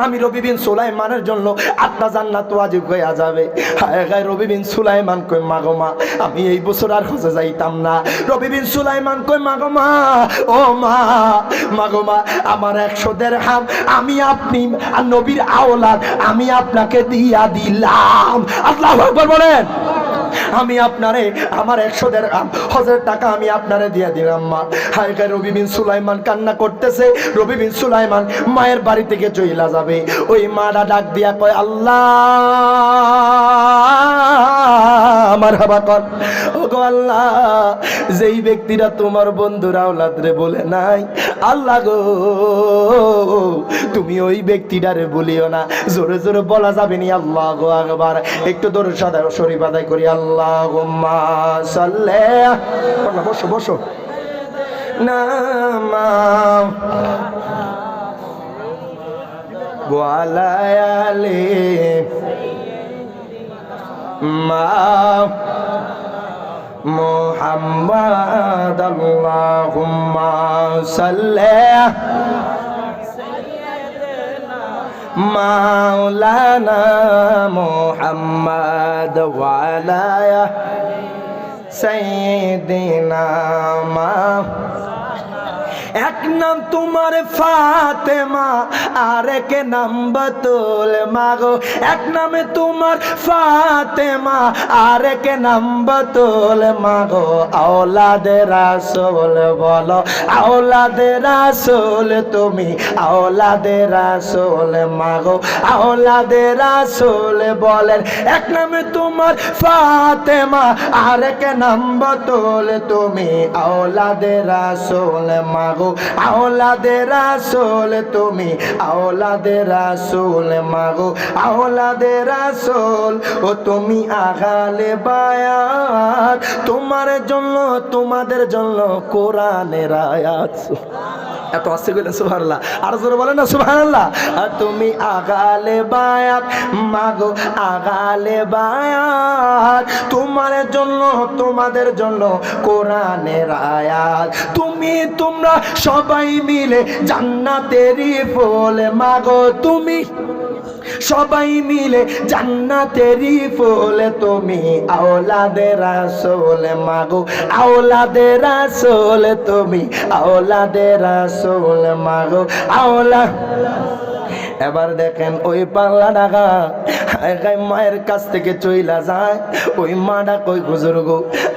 আমি রবি বিন সুলাইমানের জন্য আপনার জান্নাত ওয়াজিব হয়ে যাবে। হায় হায় রবি বিন সুলাইমান কই মা গো মা আমি এই বছর আর হজে যাইতাম না। রবি বিন সুলাইমান কই মা গো মা ও মা মা গো মা আমার 100 দিরহাম আমি আপনি আর নবীর আওলাদ আমি আপনাকে দিয়া দিলাম। আল্লাহু আকবার বলেন। আমি আপনারে আমার 100 দিরহাম হজের টাকা আমি আপনারে দিয়ে দিলাম মা। হায় হায় রবি বিন সুলাইমান কান্না করতেছে। রবি বিন সুলাইমান মায়ের বাড়ি থেকে চইলা যাবে। ওই মারা ডাক দিয়া কয় আল্লাহ মারহাবা কর। ও গো আল্লাহ যেই ব্যক্তিরা তোমার বন্ধুরা আওলাদরে বলে নাই আল্লাহ গো তুমি ওই ব্যক্তিটারে বলিও না। জোরে জোরে বলা যাবে নি আল্লাহু আকবার। একটু দরুদ শরীফ আদায় করি। আল্লাহুম্মা সাল্লি বসো বসো নামা ওয়ালা আলি মা মুহাম্মাদ আল্লাহুম্মা সাল্লি মাওলানা মুহাম্মাদ ওয়ালা সাইয়্যিদিনা মা। এক নাম তোমার ফাতেমা আর এক নাম বাতুল মাগো। এক নামে তোমার ফাতেমা আর এক নাম বাতুল মাগো। আওলাদে রাসূল বলো আওলাদে রাসূল তুমি আওলাদে রাসূল মাগো। আওলাদে রাসূল বলেন এক নামে তোমার ফাতেমা আর এক নাম বাতুল তুমি আওলাদে রাসূল মাগো। আওলাদে রাসূল তুমি আওলাদে রাসূল মাগো। আওলাদে রাসূল ও তুমি আগালে বায়াত তোমার জন্য তোমাদের জন্য কোরআনের আয়াত। এত আসছে কইলেন সুবহানাল্লাহ। আর জোরে বলেন না সুবহানাল্লাহ। আর তুমি আগালে বায়াত মাগো আগালে বায়াত তোমার জন্য তোমাদের জন্য কোরআনের আয়াত। তুমি তোমরা সবাই মিলে জান্নাতেরই ফুল মাগো। তুমি সবাই মিলে জান্নাতেরই ফুল তুমি আওলাদে রাসূল মাগো আওলাদে রাসূল তুমি আওলাদে রাসূল মাগো আওলা। এবার দেখেন ওই পাল্লা ডাকা মায়ের কাছ থেকে চইলা যায়। ওই মাডা কই বুজুর্গ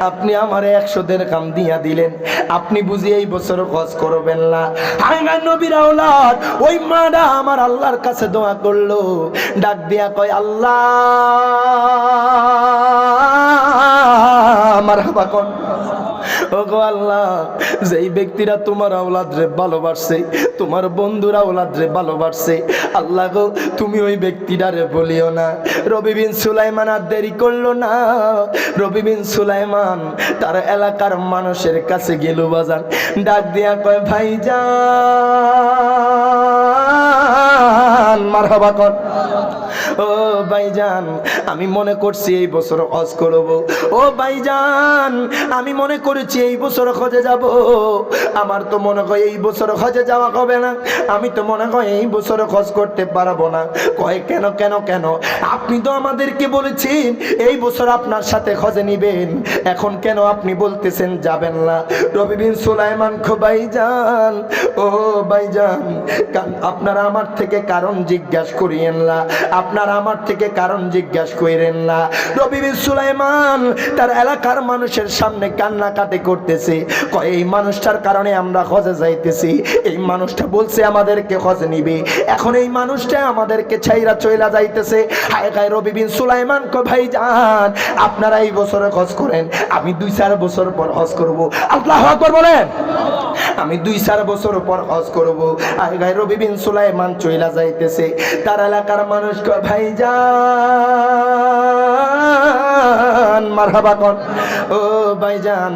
আপনি আমার 100 দিরহাম দিয়া দিলেন, আপনি বুঝি এই বছর খরচ করবেন না? হাঙ্গা নবীর আওলাদ ওই মাডা আমার আল্লাহর কাছে দোয়া করলো, ডাক দিয়া কয় আল্লাহ মারহাবা কোন। ওগো আল্লাহ, যেই ব্যক্তিরা তোমার আওলাদরে ভালোবাসে, তোমার বন্ধুরা আওলাদরে ভালোবাসে, আল্লাহ গো তুমি ওই ব্যক্তিটারে বলিও না। রবি বিন সুলাইমান আর দেরি করলো না। রবি বিন সুলাইমান তার এলাকার মানুষের কাছে গেল, বাজান ডাক দিয়া কয় ভাইজান মারহাবা কর। ও ভাইজান আমি মনে করছি এই বছর হজ করব। ও ভাইজান আমি মনে করেছি এই বছর হজে যাব। আমার তো মনে হয় এই বছর হজে যাওয়া হবে না, আমি তো মনে হয় এই বছর হজ করতে পারবো না। কয় কেন কেন কেন? আপনি তো আমাদেরকে বলেছেন এই বছর আপনার সাথে হজে নিবেন, এখন কেন আপনি বলতেছেন যাবেন না? রবি বিন সুলাইমান কো ভাইজান, ও ভাইজান আপনারা আমার থেকে কারণ জিজ্ঞাসা করিয়েন না, আপনারা আমার থেকে কারণ জিজ্ঞাসা করেন না। রবি বিন সুলাইমান তার এলাকার মানুষের সামনে কান্নাকাটি করতেছে, কয় এই মানুষটার কারণে আমরা হজে যাইতেছি, এই মানুষটা বলছে আমাদেরকে হজে নিবে, এখন এই মানুষটা আমাদেরকে ছাইরা চইলা যাইতেছে। হায় হায় রবি বিন সুলাইমান কয় ভাইজান আপনারা এই বছরে হজ করেন, আমি 2-4 বছর পর হজ করব। আল্লাহু আকবার বলেন। আমি 2-4 বছর পর হজ করব। হায় হায় রবি বিন সুলাইমান চইলা যাইতেছে, তার এলাকার মানুষ কয় ভাইজান মারহাবা কোন। ও ভাইজান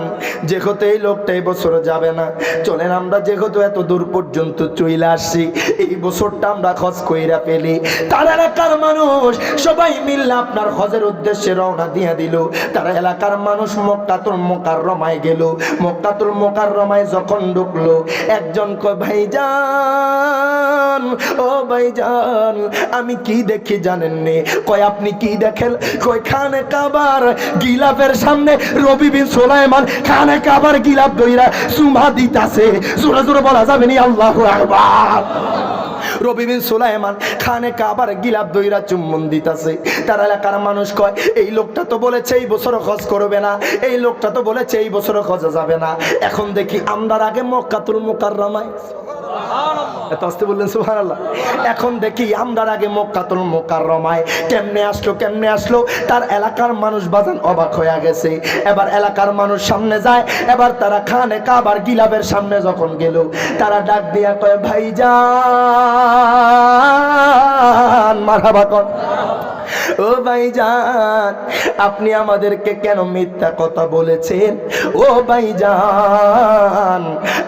যেহেতু এই লোকটা এই বছর যাবে না, চলেন আমরা যেহেতু এত দূর পর্যন্ত চইলা আসছি, এই বছরটা আমরা হজ কইরা ফেলি। তার এলাকার মানুষ সবাই মিলে আপনার হজের উদ্দেশ্যে রওনা দিয়া দিল। তার এলাকার মানুষ মক্কাতুল মুকাররমায় গেল। মক্কাতুল মুকাররমায় যখন ঢুকলো, একজন কয় ভাইজান, ও ভাইজান আমি কি দেখি জানেন নে? কয় আপনি কি দেখেন? কয় খানে কাবার গিলাফের সামনে রবি বিন সুলাইমান খানে কাবার গিলাফ ধইরা সুমা দিতাছে। জোরে জোরে বলা যাবে নি আল্লাহু আকবার। রবি বিন সুলাইমান খানে কাবার গিলাফ ধইরা চুম্বন দিতাছে। তার এলাকার মানুষ কয় এই লোকটা তো বলেছে এই বছর হজ করবে না, এই লোকটা তো বলেছে এই বছর হজে যাবে না। এখন দেখি আমরার আগে মক্কাতুল মুকাররমায়, এত আস্তে বললেন সুবহানাল্লাহ। এখন দেখি আমরার আগে মক্কাতুল মুকাররমায় কেমনে আসলো কেমনে আসলো? তার এলাকার মানুষ বাজান অবাক হয়ে গেছে। এবার এলাকার মানুষ সামনে যায়, এবার তারা খানে কাবার গিলাফের সামনে যখন গেল, তারা ডাক দিয়া কয় ভাইজান মারহাবা কোন। ও ভাইজান আপনি আমাদেরকে কেন মিথ্যা কথা বলেছেন? ও ভাইজান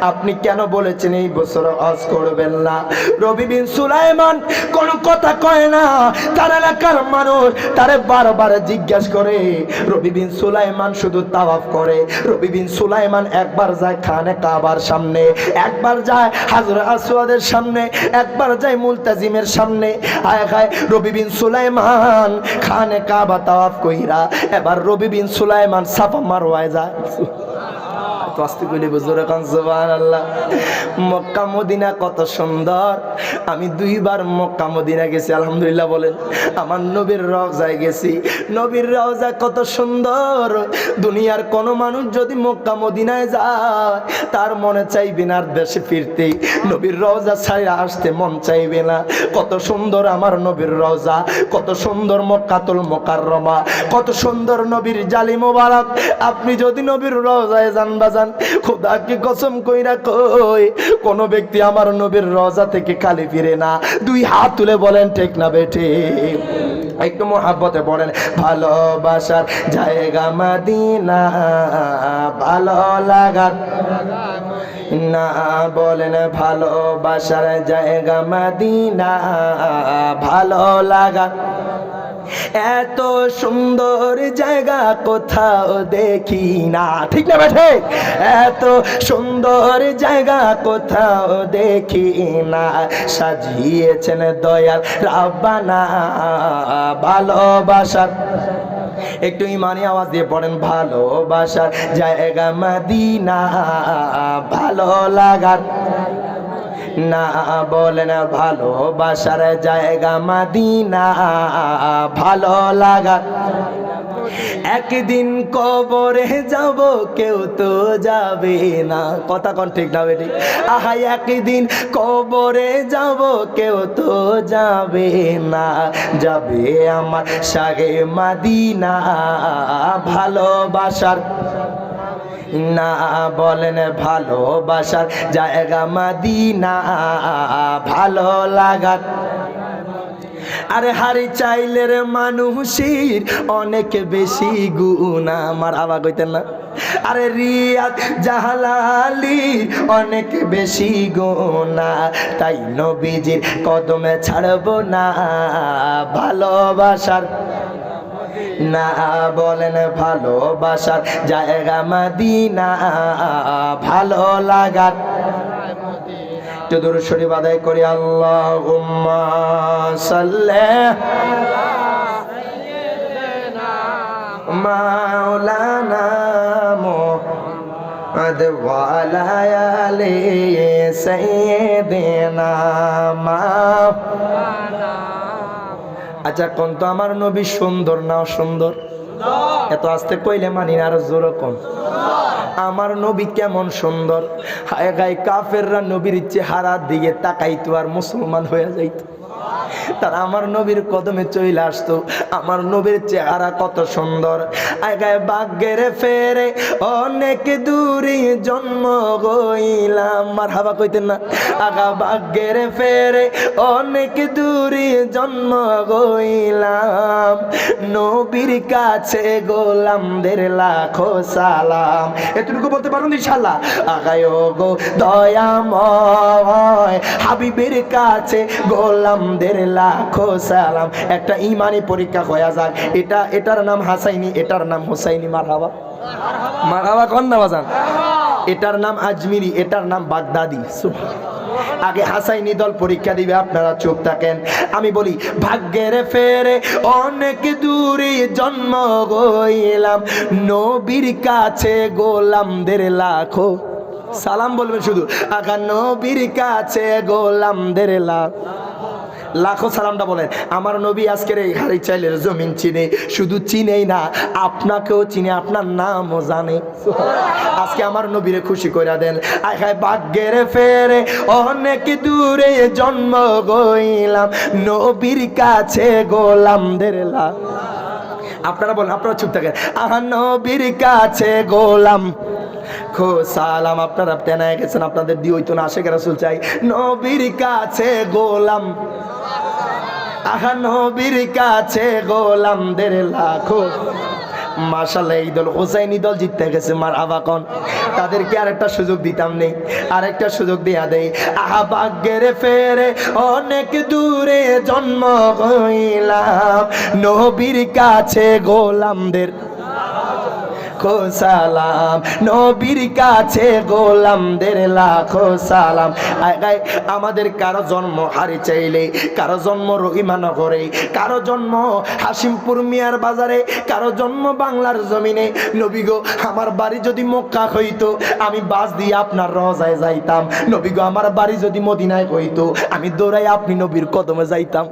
আপনি কেন বলেছেন এই বছর হজ করবেন না? রবি বিন সুলাইমান কোন কথা কয় না। তার এলাকার মানুষ তারে বারবার জিজ্ঞাসা করে। রবি বিন সুলাইমান শুধু তাওয়াফ করে। রবি বিন সুলাইমান একবার যায় খানে কাবার সামনে, একবার যায় হাজরে আসওয়াদের সামনে, একবার যায় মুলতাজিমের সামনে। হায় হায় রবি বিন সুলাইমান খানে কাবা তাওয়াফ কইরা এবার রবি বিন সুলাইমান সাফা মারওয়ায় যায়। তো আস্তে কইলে বুঝরে কান সুবহানাল্লাহ। মক্কা মদিনা কত সুন্দর। আমি 2 বার মক্কা মদিনা গেছি আলহামদুলিল্লাহ বলেন। আমার নবীর রওজায় গেছি। নবীর রওজা কত সুন্দর। দুনিয়ার কোন মানুষ যদি মক্কা মদিনায় যায় তার মনে চাইবে না দেশে ফিরতে, নবীর রওজা ছাড়া আসতে মন চাইবে না। কত সুন্দর আমার নবীর রওজা, কত সুন্দর মক্কাতুল মুকাররমা, কত সুন্দর নবীর জালি মোবারক। আপনি যদি নবীর রওজায় যান বাজান, খোদাকে কসম কইরা কই কোন ব্যক্তি আমার নবীর রওজা থেকে খালি ফিরে না। 2 হাত তুলে বলেন ঠিক না বেঠে? একটু মহাব্বতে পড়েন। ভালোবাসার জায়গা মদিনা, ভালো লাগার না বলেন ভালোবাসার জায়গা মদিনা, ভালো লাগা। এত সুন্দর জায়গা কোথাও দেখি না, ঠিক না বেঠে? এত সুন্দর জায়গা কোথাও দেখি না, সাজিয়েছেন দয়াল রাব্বানা ভালোবাসার। একটু ইমানি আওয়াজ দিয়ে পড়েন, ভালোবাসার জায়গা মদিনা, ভালো লাগার না বলেন, ভালোবাসার জায়গা মদিনা, ভালো লাগার। একদিন কবরে যাব কেউ তো যাবে না, কথা কোন ঠিক না বেটি? আহা একদিন কবরে যাব কেউ তো যাবে না, যাবে আমার শাহে মদিনা ভালোবাসার না বলেন, ভালোবাসার জায়গা মদিনা ভালো লাগার। আরে হারি চাইলের মানুষের অনেক বেশি গুণা, আমার আওয়াজ হইতেন না? আরে রিয়াদ জাহালালির অনেক বেশি গুণা, তাই নবীজির কদমে ছাড়বো না ভালোবাসার না বলেন, ভালোবাসার জায়গা মদিনা ভালো লাগার। দুরূদ শরীফ আদায় করি, আল্লাহুম্মা সাল্লি মাওলানা মুহাম্মদ ওয়া আলা আলি সাইয়্যিদিনা মাওলানা। আচ্ছা কোন তো আমার নবী সুন্দর না অসুন্দর? এত আস্তে কইলে মানি না, আর জোরে কোন আমার নবী কেমন সুন্দর। হায় গায়ে কাফেররা নবীর চেহারার দিকে তাকাইতো আর মুসলমান হয়ে যাইতো, তারা আমার নবীর কদমে চলে আসতো। আমার নবীর চেহারা কত সুন্দর। আগায় ভাগ্যের ফেরে অনেক দূরে জন্ম গইলাম, মার হাবা কইতেন না? আগা ভাগ্যের ফেরে অনেক দূরে জন্ম গইলাম, নবীর কাছে গোলামদের লাখো সালাম। এতটুকু বলতে পারুন ইনশাআল্লাহ? আগায় গো দয়াময় হাবিবের কাছে গোলামদের লাখো সালাম। একটা ইমানি পরীক্ষা হয়ে যাক, এটার নাম হাসাইনি, এটার নাম হুসাইনি। মারহাবা মারহাবা কোন না বাজান? এটার নাম আজমিরি, এটার নাম বাগদাদি। আগে হাসাইনি দল পরীক্ষা দিবে, আপনারা চুপ থাকেন। আমি বলি ভাগ্যের ফেরে অনেক দূরে জন্ম গইলাম, নবীর কাছে গোলামদের লাখো সালাম। বলবেন শুধু আগা নবীর কাছে গোলামদের লাখো সালামটা বলেন। আমার নবী আজকের এই হারি চাইলের জমিন চিনে, শুধু চিনেই না আপনাকেও চিনে, আপনার নামও জানে। আজকে আমার নবীরে খুশি করে দেন। আয় ভাগ্যের ফেরে অনেক দূরে জন্ম গইলাম, নবীর কাছে গোলামদের লাখ। আপনারা বলেন, আপনারা চুপ থাকেন। আহা নবীর কাছে গোলাম খো সালাম। আপনারা তেনায় গেছেন, আপনাদের দিয়ে হইতো না, আশেখ রাসূল চাই। নবীর কাছে গোলাম, আহা নবীর কাছে গোলামদের লাখো। মাশাআল্লাহ এই দল হুসাইনি দল জিততে গেছে, মারহাবা কোন? তাদেরকে আরেকটা সুযোগ দিতাম নেই, আরেকটা সুযোগ দিয়া দেই। আহা ভাগ্যের ফেরে অনেক দূরে জন্ম হইলাম, নবীর কাছে গোলামদের লাখো সালাম, নবীর কাছে গোলামদের লাখো সালাম। আমাদের কারো জন্ম হারি চাইলে, কারো জন্ম রহিমানগরে, কারো জন্ম হাসিমপুর মিয়ার বাজারে, কারো জন্ম বাংলার জমিনে। নবী গো আমার বাড়ি যদি মক্কা হইতো, আমি বাস দিয়ে আপনার রওজায় যাইতাম। নবী গো আমার বাড়ি যদি মদিনায় হইতো, আমি দৌড়াই আপনি নবীর কদমে যাইতাম।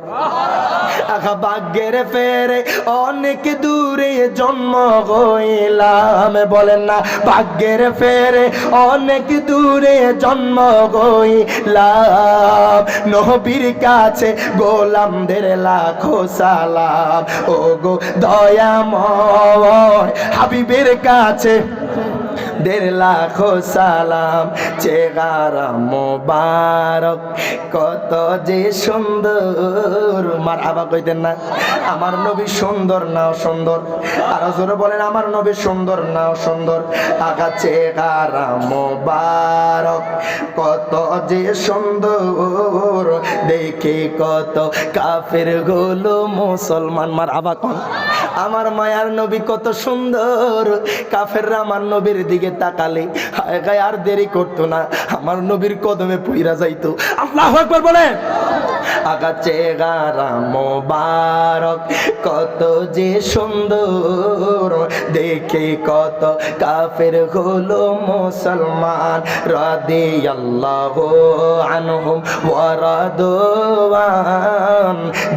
আখা ভাগ্যের ফেরে অনেক দূরে জন্ম হইলাম, বলেন না ভাগ্যের ফেরে অনেক দূরে জন্ম হইলাম, নবীর কাছে গোলামদের লাখো সালাম। ও গো দয়াময় হাবিবের কাছে দেড় লাখ সালাম, চেহারা মোবারক কত যে সুন্দর। মারহাবা কইতেন না? আমার নবী সুন্দর না সুন্দর? আরো জোরে বলেন, আমার নবী সুন্দর না সুন্দর? আগা চেহারা মোবারক কত যে সুন্দর, দেখে কত কাফের হলো মুসলমান। মারহাবা কোন? আমার মায়ার নবী কত সুন্দর, কাফেররা আমার নবীর দিকে তাকালে হায় গায়ে আর দেরি করতো না, আমার নবীর কদমে পইরা যাইতো। আল্লাহু আকবার বলেন। আগা চেহারা মোবারক কত যে সুন্দর, দেখে কত কাফের হলো মুসলমান। রাদিয়াল্লাহু আনহুম ওয়া রাদওয়ান,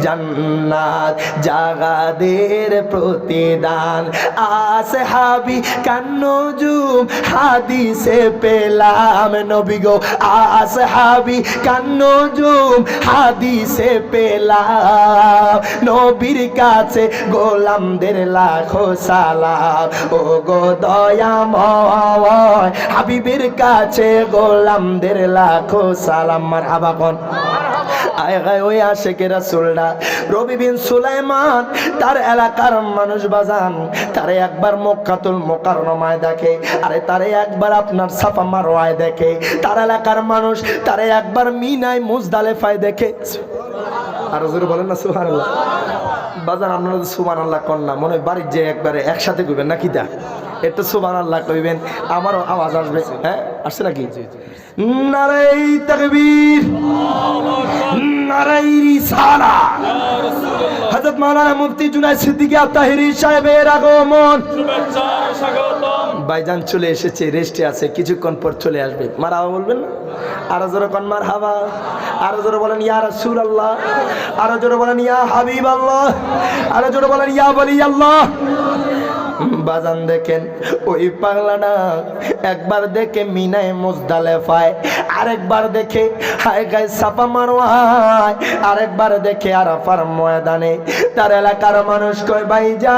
জান্নাত জাগাদের প্রতিদান। আসহাবি কান্নুজুম হাদিসে পেলাম নবী গো, আসহাবি কান্নুজুম হাদিসে পেলাম, নবীর কাছে গোলামদের লাখো সালাম। ও গো দয়াময়, হাবিবের কাছে গোলামদের লাখো সালাম। মারহাবা কোন? আয় গায় ওই আশেকে রাসূলরা রবি বিন সুলাইমান তার এলাকার মানুষ বাজান, তারে একবার মক্কাতুল মুকাররমায় দেখে, আরে তারে একবার আপনার সাফা মারওয়ায় দেখে, তার এলাকার মানুষ তারে একবার মিনায় মুজদালিফায় দেখে। আর জোরে বলেন না সুবহানাল্লাহ। বাজান আপনারা সুবহানাল্লাহ কোন না, মনে হয় বাড়ির যে একবারে একসাথে কইবেন নাকি? দা একটু সুবহানাল্লাহ কইবেন, আমারও আওয়াজ আসবে। হ্যাঁ আসছে নাকি? নারায়ে তাকবীর, নারায়ে রিসালাত। হযরত মাওলানা মুফতি জুনায়েদ সিদ্দিকী আত-তাহিরি সাহেবের আগমন। শুভেচ্ছা স্বাগতম। ভাইজান চলে এসেছে, রেস্টে আছে, কিছুক্ষণ পর চলে আসবে। মারহাবা বলবেন না? আরো জোরে কোন মারহাবা? আরো জোরে বলেন ইয়া রাসূলুল্লাহ, আরো জোরে বলেন ইয়া হাবিবাল্লাহ, আরো জোরে বলেন ইয়া ওয়ালিয়াল্লাহ। বাজান দেখেন ওই পাগলাটা একবার দেখে মিনায় মুজদালিফায়, আরেকবার দেখে হায় গায়ে সাফা মারওয়ায়, আরেকবার দেখে আরাফার ময়দানে। তার এলাকার মানুষ কয় ভাইজান,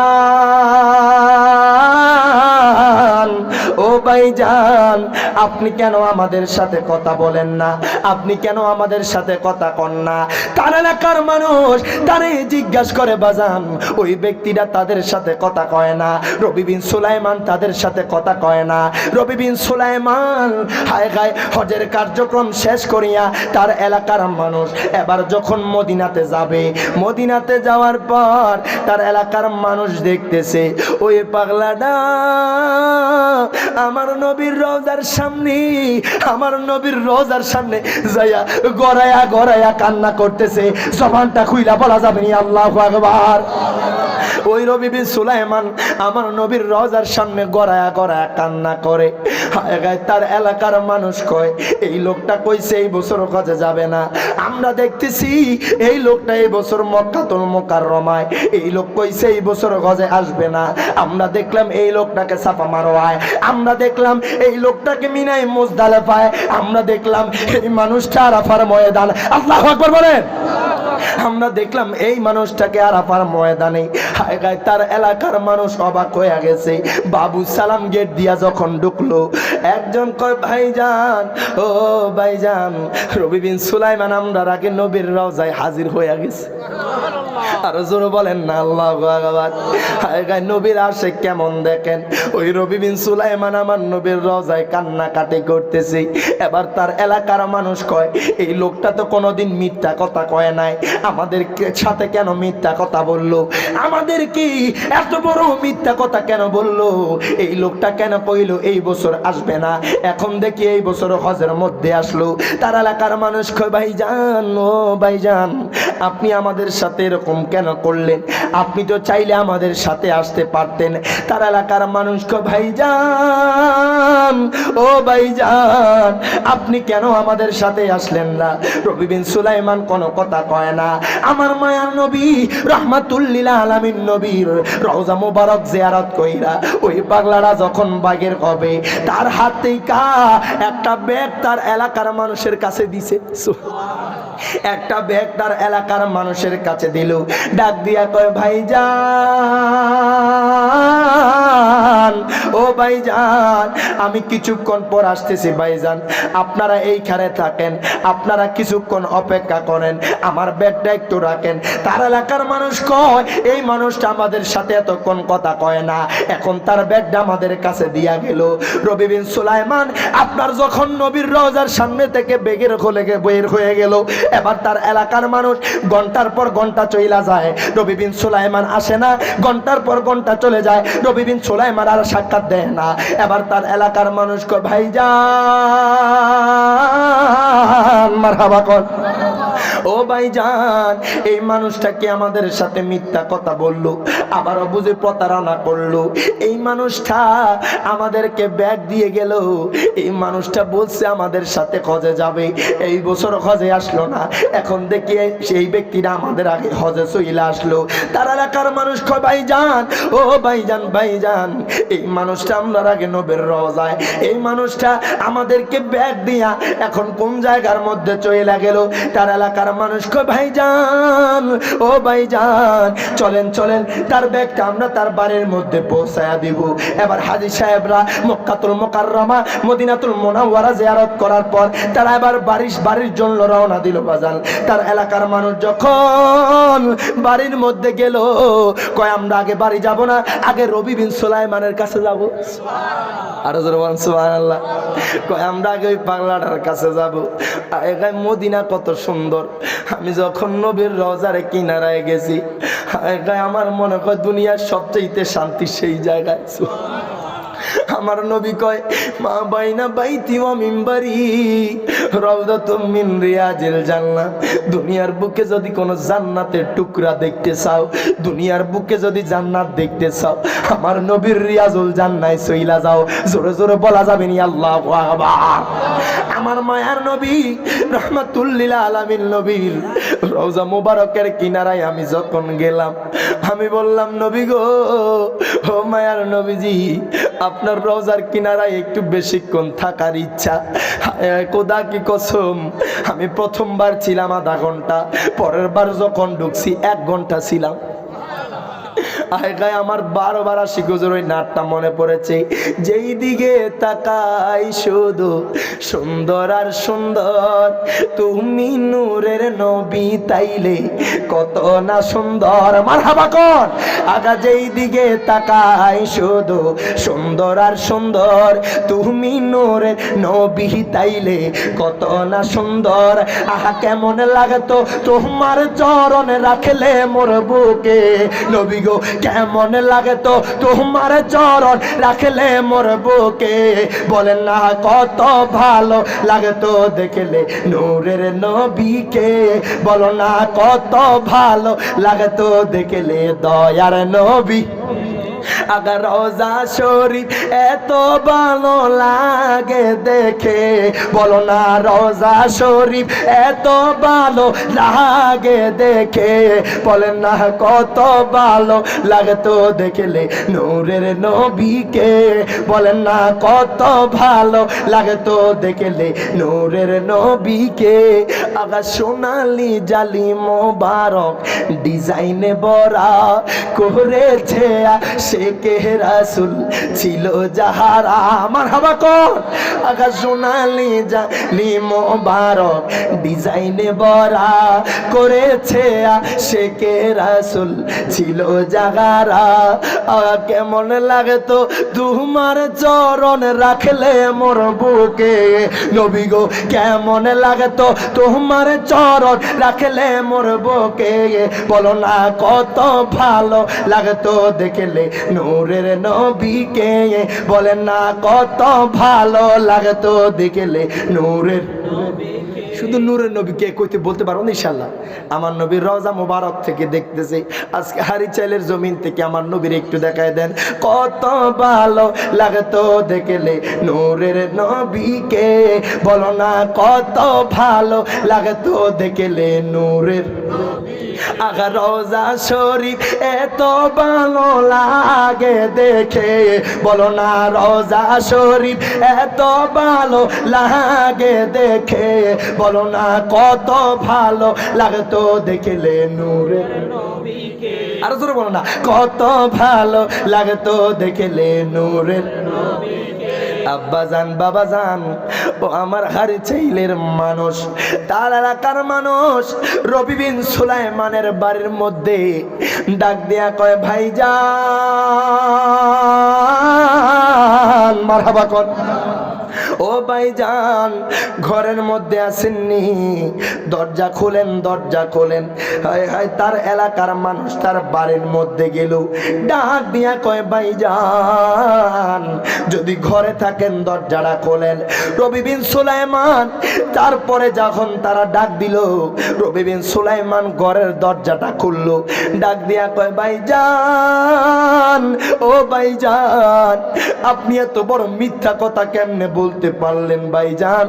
ও ভাইজান আপনি কেন আমাদের সাথে কথা বলেন না? আপনি কেন আমাদের সাথে কথা কন না? তার এলাকার মানুষ তারে জিজ্ঞাসা করে বাজান, ওই ব্যক্তিটা তাদের সাথে কথা কয় না। রবি বিন সুলাইমান তাদের সাথে কথা কয় না। রবি বিন সুলাইমান হায় গায় হজের কার্যক্রম শেষ করিয়া তার এলাকার মানুষ এবার যখন মদিনাতে যাবে, মদিনাতে যাওয়ার পর তার এলাকার মানুষ দেখতেছে ওই পাগলাটা আমার নবীর রওজার সামনে, আমার নবীর রওজার সামনে যাইয়া গড়ায়া গড়ায়া কান্না করতেছে। জবানটা খুইলা বলা যাবে না আল্লাহু আকবার। ওই রবি বিন সুলাইমান আমার নবীর রওজার সামনে গড়ায়া গড়ায়া কান্না করে। হায় গায় তার এলাকার মানুষ কয় এই লোকটা কইছে এই বছর হজে যাবে না। আমরা দেখতেছি এই লোকটা এই বছর মক্কাতুল মুকাররমায়, এই লোক কইছে এই বছর হজে আসবে না। আমরা দেখলাম এই লোকটাকে সাফা মারওয়ায়, আমরা দেখলাম এই লোকটাকে মিনায় মুজদালিফায়, আমরা দেখলাম এই মানুষটা আরাফার ময়দান। আল্লাহু আকবার বলেন। আমরা দেখলাম এই মানুষটাকে আরাফার ময়দানে। হায় গায় তার এলাকার মানুষ অবাক হয়ে গেছে। বাবু সালাম গেট দিয়া যখন ঢুকলো, একজন কয় ভাইজান, ও ভাইজান রবি বিন সুলাইমান আমরা আগে নবীর রওজায় হাজির হয়ে গেছে। আর জোরে বলেন না আল্লাহু আকবার। হায় গায় নবীর আসে কেমন দেখেন, ওই রবি বিন সুলাইমান আমার নবীর রওজায় কান্নাকাটি করতেছে। এবার তার এলাকার মানুষ কয় এই লোকটা তো কোনোদিন মিথ্যা কথা কয় নাই, আমাদের সাথে কেন মিথ্যা কথা বললো? আমাদের কি এত বড় মিথ্যা কথা কেন বললো? এই লোকটা কেন কইলো এই বছর আসবে না, এখন দেখি এই বছর হজের মধ্যে আসলো। তার এলাকার মানুষ কয় ভাইজান, ও ভাইজান আপনি আমাদের সাথে এরকম কেন করলেন? আপনি তো চাইলে আমাদের সাথে আসতে পারতেন। তার এলাকার মানুষ কয় ভাইজান, ও ভাইজান আপনি কেন আমাদের সাথে আসলেন না? রবি বিন সুলাইমান কোনো কথা কয় না। আমার মায়ার নবী রাহমাতুল লিল আলামিন নবীর রওজা মুবারক জিয়ারত কইরা ওই পাগলাটা যখন বাগের হবে, তার হাতে একটা ব্যাগ তার এলাকার মানুষের কাছে দিছে। একটা ব্যাগ তার এলাকার মানুষের কাছে দিল, ডাক দিয়া কয় ভাইজান ভাইজান, ও ভাইজান, আমি কিছুক্ষণ পর আসতেছি ভাইজান, আপনারা এইখানে থাকেন, আপনারা কিছুক্ষণ অপেক্ষা করেন, আমার ব্যাগটা একটু রাখেন। তার এলাকার মানুষ কয় এই মানুষটা আমাদের সাথে এতক্ষণ কথা কয় না, এখন তার ব্যাগটা আমাদের কাছে দিয়া গেল। রবি বিন সুলাইমান আপনার যখন নবীর রওজার সামনে থেকে বেগের খোলে বের হয়ে গেল, এবার তার এলাকার মানুষ ঘন্টার পর ঘন্টা চইলা যায়, রবি বিন সুলাইমান আসে না, ঘন্টার পর ঘন্টা চলে যায়, রবি বিন সুলাইমান আর সাক্ষাৎ দেয় না। এবার তার এলাকার মানুষ কয় ভাইজান মারহাবা কর, ও ভাইজান, এই মানুষটা কি আমাদের সাথে মিথ্যা কথা বললো, আবারও বুঝে প্রতারণা করলো। এই মানুষটা আমাদেরকে ব্যাগ দিয়ে গেল, এই মানুষটা বলছে আমাদের সাথে হজে যাবে, এই বছর হজে আসলো না, এখন দেখি সেই ব্যক্তিটা আমাদের আগে হজে চলে আসলো। তার এলাকার মানুষ কয় ভাইজান, ও ভাইজান, ভাইজান, এই মানুষটা আমরা আগে নবীর রওজায়, এই মানুষটা আমাদেরকে ব্যাগ দিয়া এখন কোন জায়গার মধ্যে চলে গেল। তার এলাকার মানুষ কয় ভাইজান, ও ভাইজান, চলেন চলেন, তার ব্যাগটা আমরা তার বাড়ির মধ্যে পৌঁছায়া দিব। এবার হাজী সাহেবরা মক্কাতুল মুকাররমা মদিনাতুল মুনাওয়ারা জিয়ারত করার পর তারা এবার বাড়ির জন্য রওনা দিল বাজান। তার এলাকার মানুষ যখন বাড়ির মধ্যে গেল, কয় আমরা আগে বাড়ি যাব না, আগে রবি বিন সুলাইমানের কাছে যাব। আর সুবহানাল্লাহ, কয় আমরা আগে ওই পাগলাটার কাছে যাব। এখানে মদিনা কত সুন্দর, আমি যখন নবীর রওজার কিনারায় গেছি, আমার মনে হয় দুনিয়ার সবচেয়ে শান্তি সেই জায়গায়। আমার নবী কয় মা বাইনা বাইতি ওয়া মিম্বারি রাউদাতুম মিন রিয়াজিল জান্নাহ। দুনিয়ার বুকে যদি কোনো জান্নাতের টুকরা দেখতে চাও, দুনিয়ার বুকে যদি জান্নাত দেখতে চাও, আমার নবীর রিয়াজুল জান্নায় চইলা যাও। জোরে জোরে বলা যাবে নি আল্লাহু আকবার। আমার মায়ার নবী রাহমাতুল লিল আলামিন নবীর রওজা মুবারকের কিনারায় আমি যখন গেলাম, আমি বললাম নবী গো, ও মায়ার নবীজি, আপনার রওজার কিনারায় একটু বেশিক্ষণ থাকার ইচ্ছা। খোদা কি কসম, আমি প্রথমবার ছিলাম আধা ঘন্টা, পরের বার যখন ঢুকছি 1 ঘন্টা ছিলাম। আমার বারবার শিখুজোর ওই নাটটা মনে পড়েছে, যেই দিকে তাকাই শুধু সুন্দর আর সুন্দর, তুমি নূরের নবী তাইলে কত না সুন্দর। মারহাবা কর। আগা যেই দিকে তাকাই শুধু সুন্দর আর সুন্দর, তুমি নূরের নবী তাইলে কত না সুন্দর। আহা কেমন লাগতো তোমার চরণ রাখলে মোর বুকে, নবী গো কেমন লাগে তো তোমার চরণ রাখলে মোর বুকে। বলেন না কত ভালো লাগে তো দেখলে নূরের নবীকে, বলো না কত ভালো লাগে তো দেখলে দয়ার নবী। আগার রওজা শরীফ এত ভালো লাগে দেখে, বলো না রওজা শরীফ এত ভালো লাগে দেখে, বলেন না কত ভালো লাগে তো দেখলে নূরের নবীকে, বলেন না কত ভালো লাগে তো দেখলে নূরের নবীকে। আগা সোনালি জালি মোবারক ডিজাইনে বরা করেছে শেখে রাসূল ছিল যাহারা। মারহাবা কর। আগা সোনালি জালি মোবারক ডিজাইনে বরা করেছে শেখে রাসূল ছিল যাহারা। কেমন লাগে তো তোমার চরণ রাখলে মোর বুকে, নবী গো কেমন লাগে তো তোমার চরণ রাখলে মোর বুকে, বলো না কত ভালো লাগে তো দেখলে নূরের নবীকে, বলেন না কত ভালো লাগে তো দেখলে নূরের। শুধু নূরের নবীকে কইতে বলতে পারো না ইনশাআল্লাহ। আমার নবীর রওজা মুবারক থেকে দেখতেছে, আজকে হারিচাইলের জমিন থেকে আমার নবীর একটু দেখায় দেন কত ভালো লাগে তো দেখলে নূরের নবীকে, বলো না কত ভালো লাগে তো দেখলে নূরের। আগা রওজা শরীফ এত ভালো লাগে দেখে, বলো না রওজা শরীফ এত ভালো লাগে দেখে, দেখে, বলো না কত ভালো লাগতো দেখলে নূরের নবীকে। আরো জোরে বলো না, কত ভালো লাগতো দেখলে নূরের নবীকে। আব্বাজান বাবাজান ও আমার হারি চাইলের মানুষ, তার এলাকার মানুষ রবি বিন সুলাইমানের বাড়ির মধ্যে ডাক দিয়া কয় ভাইজান মারহাবা কর। ও ভাইজান ঘরের মধ্যে আসেননি, দরজা খোলেন, দরজা খোলেন। হায় হায়, তার এলাকার মানুষ তার বাড়ির মধ্যে গেল, ডাক দিয়া কয় ভাইজান যদি ঘরে থাকেন দরজাটা খোলেন। রবি বিন সুলাইমান তারপরে যখন তারা ডাক দিল, রবি বিন সুলাইমান ঘরের দরজাটা খুললো, ডাক দিয়া কয় ভাইজান ও ভাইজান আপনি এত বড় মিথ্যা কথা কেমনে বলতে পারলেন ভাইজান?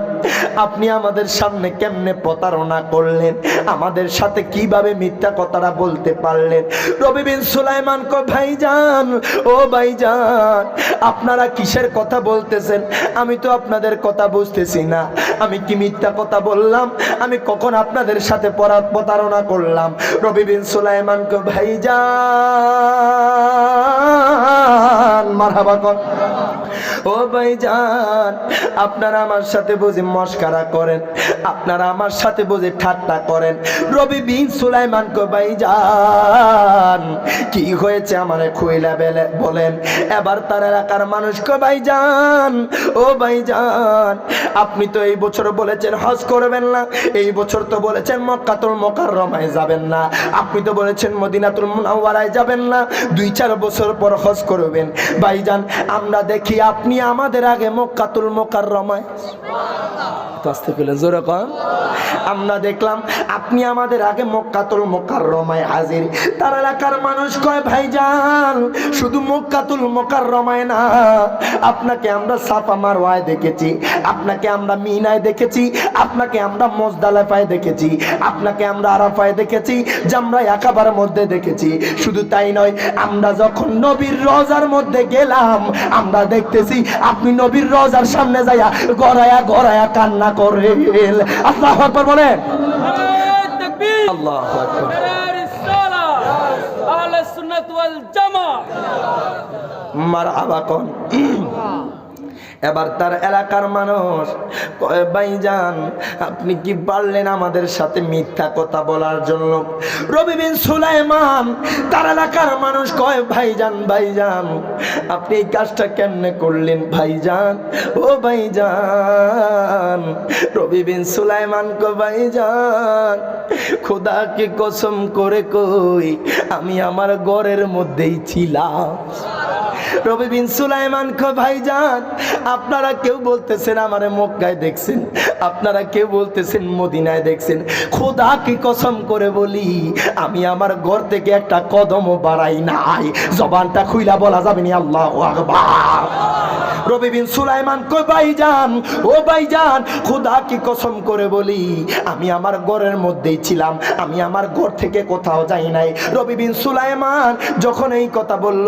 আপনি আমাদের সামনে কেমনে প্রতারণা করলেন? আমাদের সাথে কিভাবে মিথ্যা কথাটা বলতে পারলেন? রবি বিন সুলাইমান কয় ভাইজান ও ভাইজান আপনারা কিসের কথা বলতেছেন? আমি তো আপনাদের কথা বুঝতেছি না। আমি কি মিথ্যা কথা বললাম? আমি কখন আপনাদের সাথে প্রতারণা করলাম? রবি বিন সুলাইমান কয় ভাইজান মারহাবা কর। ও ভাইজান আপনারা আমার সাথে বুঝে মস্কারা করেন, আপনারা আমার সাথে বুঝে ঠাট্টা করেন। রবি বিন সুলাইমান কয় ভাইজান কি হয়েছে আমারে খুইলা বলেন। এবার তার এলাকার মানুষ কয় ভাইজান ও ভাইজান আপনি তো এই বছর বলেছেন হজ করবেন না, এই বছর তো বলেছেন মক্কাতুল মুকাররমায় যাবেন না, আপনি তো বলেছেন মদিনাতুল মুনাওয়ারায় যাবেন না, 2-4 বছর পর হজ করবেন। ভাইজান আমরা দেখি আপনি আমাদের আগে মক্কাতুল মুকাররমায়, আস্তে কইলেন জোরে কন, আমরা দেখলাম আপনি আমাদের আগে মক্কাতুল মুকাররমায় হাজির। তার এলাকার মানুষ কয় ভাইজান শুধু মক্কাতুল মুকাররমায় না, আপনাকে আমরা সাফা মারওয়ায় দেখেছি, আপনাকে আমরা মিনায় দেখেছি, আপনাকে আমরা মুজদালিফায় দেখেছি, আপনাকে আমরা আরাফায় দেখেছি, জামরায়ে আকাবার মধ্যে দেখেছি। শুধু তাই নয়, আমরা যখন নবীর রওজার মধ্যে গেলাম আমরা দেখতেছি আপনি নবীর রওজার সামনে যাইয়া গড়ায়া গড়ায়া কান্না করেন। আল্লাহু আকবার বলেন, আল্লাহু আকবার। আহলে সুন্নাত ওয়াল জামাত মারহাবা কোন। এবার তার এলাকার মানুষ কয় ভাইজান আপনি কি পারলেন আমাদের সাথে মিথ্যা কথা বলার জন্য? রবি বিন সুলাইমান তার এলাকার মানুষ কয় ভাইজান ভাইজান আপনি এই কাজটা কেমনে করলেন ভাইজান ও ভাইজান? রবি বিন সুলাইমান কয় ভাইজান খোদাকে কসম করে কই আমি আমার ঘরের মধ্যেই ছিলাম। রবি বিন সুলাইমান কয় ভাইজান আপনারা কেউ বলতেছেন আমারে মক্কায় দেখছেন, আপনারা কেউ বলতেছেন মদিনায় দেখছেন, খোদাকে কসম করে বলি আমি আমার ঘর থেকে একটা কদমও বাড়াই নাই। জবানটা খুইলা বলা যাবে না আল্লাহু আকবার। রবি বিন সুলাইমান কয় ভাইজান ও ভাইজান খোদাকে কসম করে বলি আমি আমার ঘরের মধ্যেই ছিলাম, আমি আমার ঘর থেকে কোথাও যাই নাই। রবি বিন সুলাইমান যখন এই কথা বলল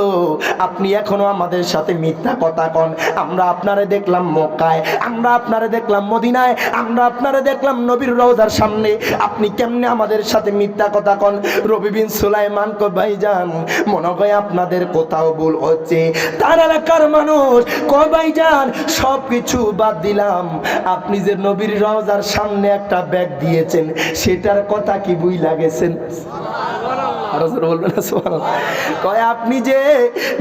আপনি এখনো আমাদের সাথে মিথ্যা কথা কন। আমরা আপনারে দেখলাম মক্কায়, আমরা আপনারে দেখলাম মদিনায়, আমরা আপনারে দেখলাম নবীর রওজার সামনে, আপনি কেমনে আমাদের সাথে মিথ্যা কথা কন? রবি বিন সুলাইমান কয় ভাইজান মনে হয় আপনাদের কোথাও ভুল হচ্ছে। তার এলাকার মানুষ কয় ভাইজান সব কিছু বাদ দিলাম, আপনি যে নবীর রওজার সামনে একটা ব্যাগ দিয়েছেন সেটার কথা কি বুইলা গেছেন? কয় আপনি যে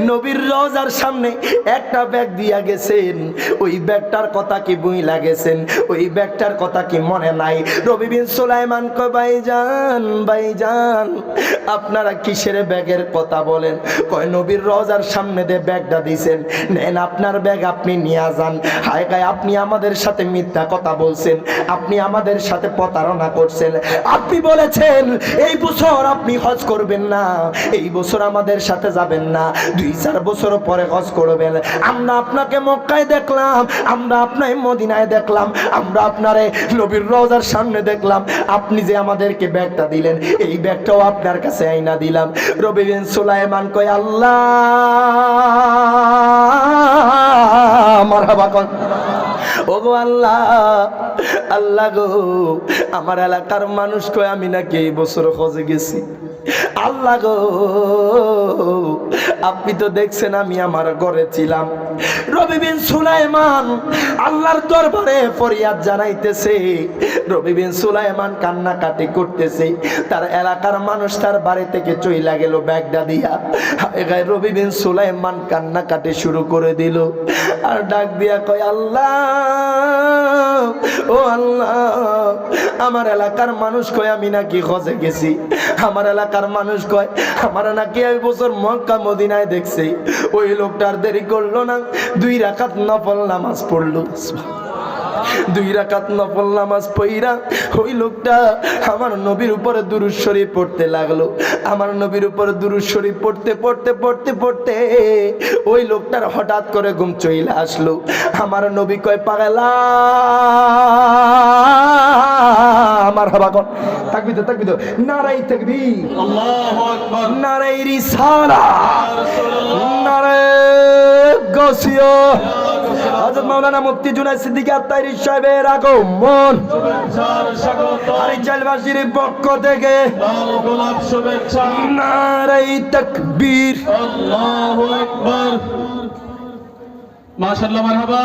নবীর রওজার সামনে একটা ব্যাগ দিয়া গেছেন ওই ব্যাগটার কথা কি বুইলা গেছেন? ওই ব্যাগটার কথা কি মনে নাই? রবি বিন সুলাইমান কয় ভাইজান ভাইজান আপনারা কিসের ব্যাগের কথা বলেন? কয় নবীর রওজার সামনে যে ব্যাগটা দিয়েছেন নেন আপনার ব্যাগ আপনি নিয়ে যান। হায় গায় আপনি আমাদের সাথে মিথ্যা কথা বলছেন, আপনি আমাদের সাথে প্রতারণা করছেন। আপনি বলেছেন এই বছর আপনি হজ করবেন না, এই বছর আমাদের সাথে যাবেন না, 2-4 বছর পরে হজ করবেন। আমরা আপনাকে মক্কায় দেখলাম, আমরা আপনাকে মদিনায় দেখলাম, আমরা আপনারে নবীর রওজার সামনে দেখলাম, আপনি যে আমাদেরকে ব্যাগটা দিলেন এই ব্যাগটাও আপনার কাছে আইনা দিলাম। রবি বিন সুলাইমান কয় আল্লাহ মারহাবা কোন। ওগো আল্লাহ আল্লাহ গো, আমার এলাকার মানুষ কয় আমি নাকি এই বছর হজে গেছি। আল্লাহ গো, আপনি তো দেখছেন আমি আমার ঘরে ছিলাম। রবি বিন সুলাইমান আল্লাহর দরবারে ফরিয়াদ জানাইতেছে। রবি বিন সুলাইমান কান্নাকাটি করতেছে। তার এলাকার মানুষ তার বাড়ি থেকে চইলা গেল ব্যাগটা দিয়া। রবি বিন সুলাইমান কান্নাকাটি শুরু করে দিল আর ডাক দিয়া কয়, আল্লাহ ও আল্লাহ, আমার এলাকার মানুষ কয় আমি নাকি হজে গেছি। আমার এলাকার মানুষ কয় আমার নাকি এই বছর মক্কা মদিনায় দেখছি। ওই লোকটার দেরি করলো না, 2 রাকাত নফল নামাজ পড়লো। 2 রাকাত নফল নামাজ পড়া ওই লোকটা আমার নবীর উপরে দুরূদ শরীফ পড়তে লাগলো। আমার নবীর উপরে দুরূদ শরীফ পড়তে পড়তে পড়তে পড়তে ওই লোকটার হঠাৎ করে ঘুম চলে আসলো। আমার নবী কয়, পাগলা আমার হবা কোন তাকবীর তাকবীর নারায়ে তাকবীর, আল্লাহু আকবার, নারায়ে রিসালাত, নারায়ে গাউসিয়া। হযরত মাওলানা মুফতি জুনায়েদ সিদ্দিকী আত-তাহেরী সাহেবের আগমন আরিচালবাসীর পক্ষ থেকে গোলাপ শুভেচ্ছা। নারায়ে তাকবীর, আল্লাহু আকবার, মাশাআল্লাহ, মারহাবা।